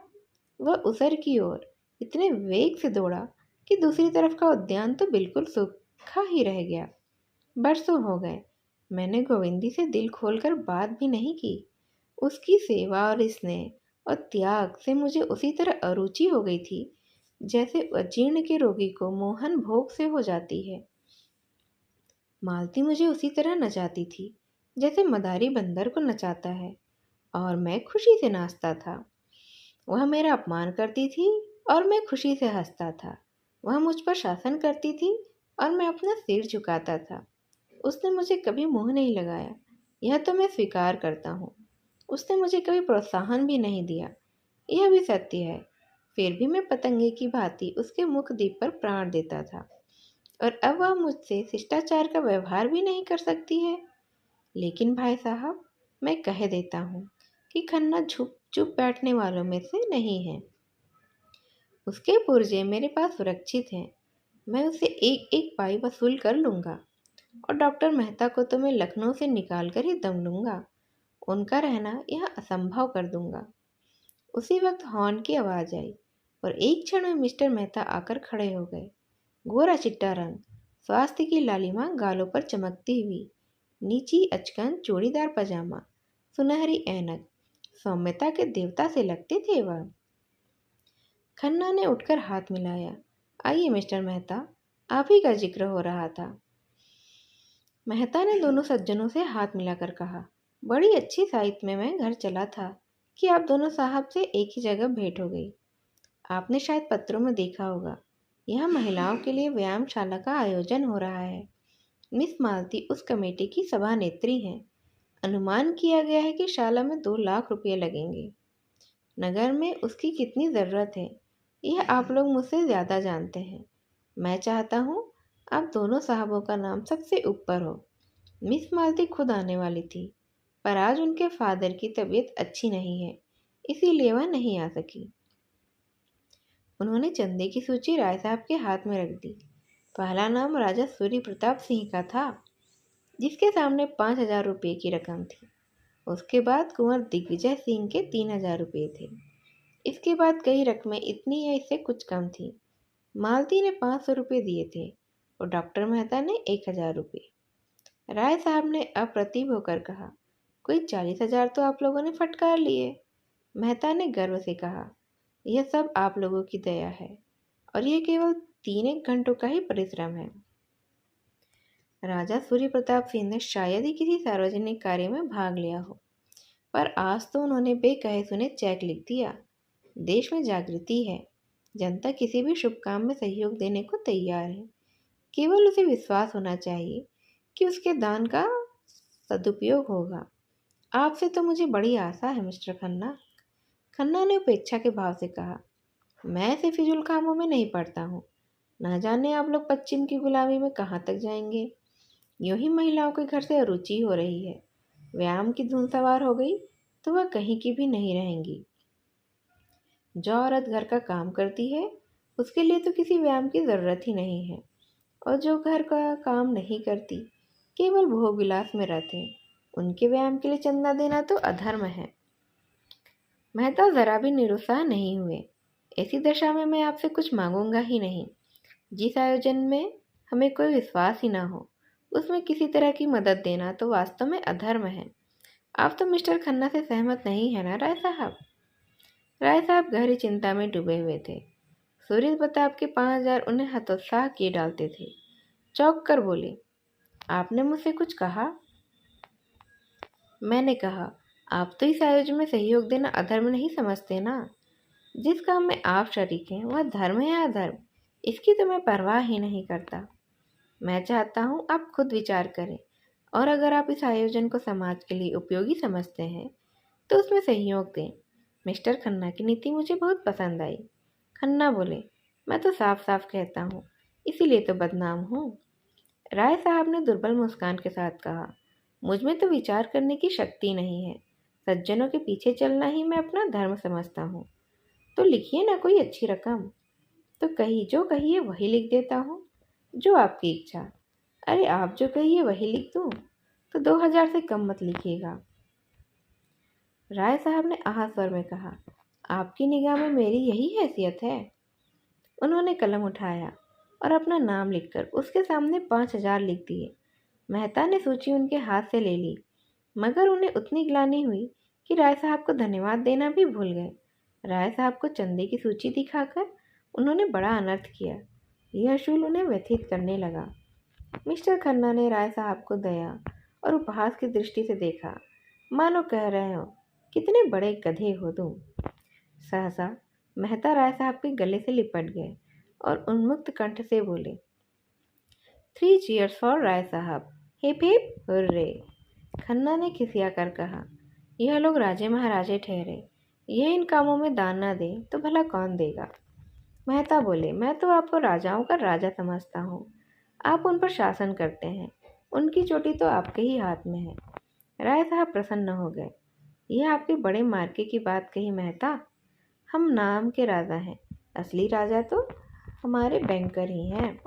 वह उसर की ओर इतने वेग से दौड़ा कि दूसरी तरफ का उद्यान तो बिल्कुल सूखा ही रह गया। बरसों हो गए, मैंने गोविंदी से दिल खोलकर बात भी नहीं की। उसकी सेवा और स्नेह और त्याग से मुझे उसी तरह अरुचि हो गई थी जैसे अजीर्ण के रोगी को मोहन भोग से हो जाती है। मालती मुझे उसी तरह नचाती थी जैसे मदारी बंदर को नचाता है, और मैं खुशी से नाचता था। वह मेरा अपमान करती थी और मैं खुशी से हंसता था। वह मुझ पर शासन करती थी और मैं अपना सिर झुकाता था। उसने मुझे कभी मुंह नहीं लगाया, यह तो मैं स्वीकार करता हूँ। उसने मुझे कभी प्रोत्साहन भी नहीं दिया, यह भी सत्य है। फिर भी मैं पतंगे की भांति उसके मुख दीप पर प्राण देता था, और अब वह मुझसे शिष्टाचार का व्यवहार भी नहीं कर सकती है। लेकिन भाई साहब, मैं कह देता हूँ कि खन्ना चुप चुप बैठने वालों में से नहीं है। उसके पुर्जे मेरे पास सुरक्षित हैं। मैं उससे एक एक पाई वसूल कर लूँगा, और डॉक्टर मेहता को तो मैं लखनऊ से निकाल कर ही दम लूँगा। उनका रहना यहाँ असंभव कर दूंगा। उसी वक्त हॉर्न की आवाज़ आई और एक क्षण में मिस्टर मेहता आकर खड़े हो गए। गोरा चिट्टा रंग, स्वास्थ्य की लालिमा गालों पर चमकती हुई, नीची अचकन चूड़ीदार पजामा, सुनहरी ऐनक, सौम्यता के देवता से लगते थे वह। खन्ना ने उठकर हाथ मिलाया। आइए मिस्टर मेहता, आप ही का जिक्र हो रहा था। मेहता ने दोनों सज्जनों से हाथ मिलाकर कहा, बड़ी अच्छी साइट में मैं घर चला था कि आप दोनों साहब से एक ही जगह भेंट हो गई। आपने शायद पत्रों में देखा होगा, यहाँ महिलाओं के लिए व्यायामशाला का आयोजन हो रहा है। मिस मालती उस कमेटी की सभानेत्री हैं। अनुमान किया गया है कि शाला में 2 लाख रुपये लगेंगे। नगर में उसकी कितनी ज़रूरत है, यह आप लोग मुझसे ज़्यादा जानते हैं। मैं चाहता हूँ आप दोनों साहबों का नाम सबसे ऊपर हो। मिस मालती खुद आने वाली थी, पर आज उनके फादर की तबीयत अच्छी नहीं है, इसीलिए वह नहीं आ सकी। उन्होंने चंदे की सूची राय साहब के हाथ में रख दी। पहला नाम राजा सूर्य प्रताप सिंह का था, जिसके सामने 5,000 रुपये की रकम थी। उसके बाद कुंवर दिग्विजय सिंह के 3,000 रुपये थे। इसके बाद कई रकमें इतनी या इससे कुछ कम थी। मालती ने 500 रुपये दिए थे और डॉक्टर मेहता ने 1,000 रुपये। राय साहब ने अप्रतिभ होकर कहा, कोई 40,000 तो आप लोगों ने फटकार लिए। मेहता ने गर्व से कहा, यह सब आप लोगों की दया है और यह केवल 3 घंटों का ही परिश्रम है। राजा सूर्य प्रताप सिंह ने शायद ही किसी सार्वजनिक कार्य में भाग लिया हो, पर आज तो उन्होंने बेकहे सुने चेक लिख दिया। देश में जागृति है, जनता किसी भी शुभ काम में सहयोग देने को तैयार है। केवल उसे विश्वास होना चाहिए कि उसके दान का सदुपयोग होगा। आपसे तो मुझे बड़ी आशा है मिस्टर खन्ना। खन्ना ने उपेक्षा के भाव से कहा, मैं ऐसे फिजूल कामों में नहीं पड़ता हूँ। ना जाने आप लोग पश्चिम की गुलामी में कहाँ तक जाएंगे। यूं ही महिलाओं के घर से अरुचि हो रही है। व्यायाम की धुन सवार हो गई तो वह कहीं की भी नहीं रहेंगी। जो औरत घर का काम करती है उसके लिए तो किसी व्यायाम की ज़रूरत ही नहीं है, और जो घर का काम नहीं करती, केवल भोग विलास में रहते हैं, उनके व्यायाम के लिए चंदा देना तो अधर्म है। मेहता जरा भी निरुत्साह नहीं हुए। ऐसी दशा में मैं आपसे कुछ मांगूंगा ही नहीं। जिस आयोजन में हमें कोई विश्वास ही ना हो, उसमें किसी तरह की मदद देना तो वास्तव में अधर्म है। आप तो मिस्टर खन्ना से सहमत नहीं है ना राय साहब? राय साहब गहरी चिंता में डूबे हुए थे। सूर्य प्रताप के 5,000 उन्हें हतोत्साह किए डालते थे। चौंक कर बोले, आपने मुझसे कुछ कहा? मैंने कहा, आप तो इस आयोजन में सहयोग देना अधर्म नहीं समझते ना। जिस काम में आप शरीक हैं वह धर्म है या अधर्म, इसकी तो मैं परवाह ही नहीं करता। मैं चाहता हूँ आप खुद विचार करें, और अगर आप इस आयोजन को समाज के लिए उपयोगी समझते हैं तो उसमें सहयोग दें। मिस्टर खन्ना की नीति मुझे बहुत पसंद आई। खन्ना बोले, मैं तो साफ साफ कहता हूँ, इसीलिए तो बदनाम हूँ। राय साहब ने दुर्बल मुस्कान के साथ कहा, मुझ में तो विचार करने की शक्ति नहीं है। सज्जनों के पीछे चलना ही मैं अपना धर्म समझता हूँ। तो लिखिए ना कोई अच्छी रकम। तो जो कहिए वही लिख देता हूँ, जो आपकी इच्छा। अरे आप जो कहिए वही लिख दूँ, तो 2,000 से कम मत लिखिएगा। राय साहब ने आहा स्वर में कहा, आपकी निगाह में मेरी यही हैसियत है? उन्होंने कलम उठाया और अपना नाम लिखकर उसके सामने 5,000 लिख दिए। मेहता ने सूची उनके हाथ से ले ली, मगर उन्हें उतनी ग्लानि हुई कि राय साहब को धन्यवाद देना भी भूल गए। राय साहब को चंदे की सूची दिखाकर उन्होंने बड़ा अनर्थ किया। यह शूल उन्हें व्यथित करने लगा। मिस्टर खन्ना ने राय साहब को दया और उपहास की दृष्टि से देखा, मानो कह रहे हो, कितने बड़े गधे हो तुम। सहसा मेहता राय साहब के गले से लिपट गए और उन्मुक्त कंठ से बोले, 3 चीयर्स फॉर राय साहब, हिप हिप हुर्रे। खन्ना ने खिसिया कर कहा, यह लोग राजे महाराजे ठहरे, यह इन कामों में दान न दे तो भला कौन देगा। मेहता बोले, मैं तो आपको राजाओं का राजा समझता हूँ। आप उन पर शासन करते हैं, उनकी चोटी तो आपके ही हाथ में है। राय साहब प्रसन्न हो गए। यह आपके बड़े मार्के की बात कही मेहता। हम नाम के राजा हैं, असली राजा तो हमारे बैंकर ही हैं।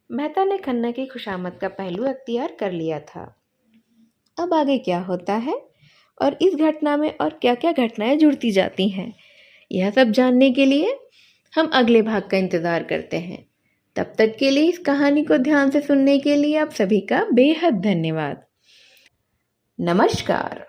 मेहता ने खन्ना की खुशामद का पहलू अख्तियार कर लिया था। अब आगे क्या होता है और इस घटना में और क्या क्या घटनाएं जुड़ती जाती हैं, यह सब जानने के लिए हम अगले भाग का इंतज़ार करते हैं। तब तक के लिए इस कहानी को ध्यान से सुनने के लिए आप सभी का बेहद धन्यवाद। नमस्कार।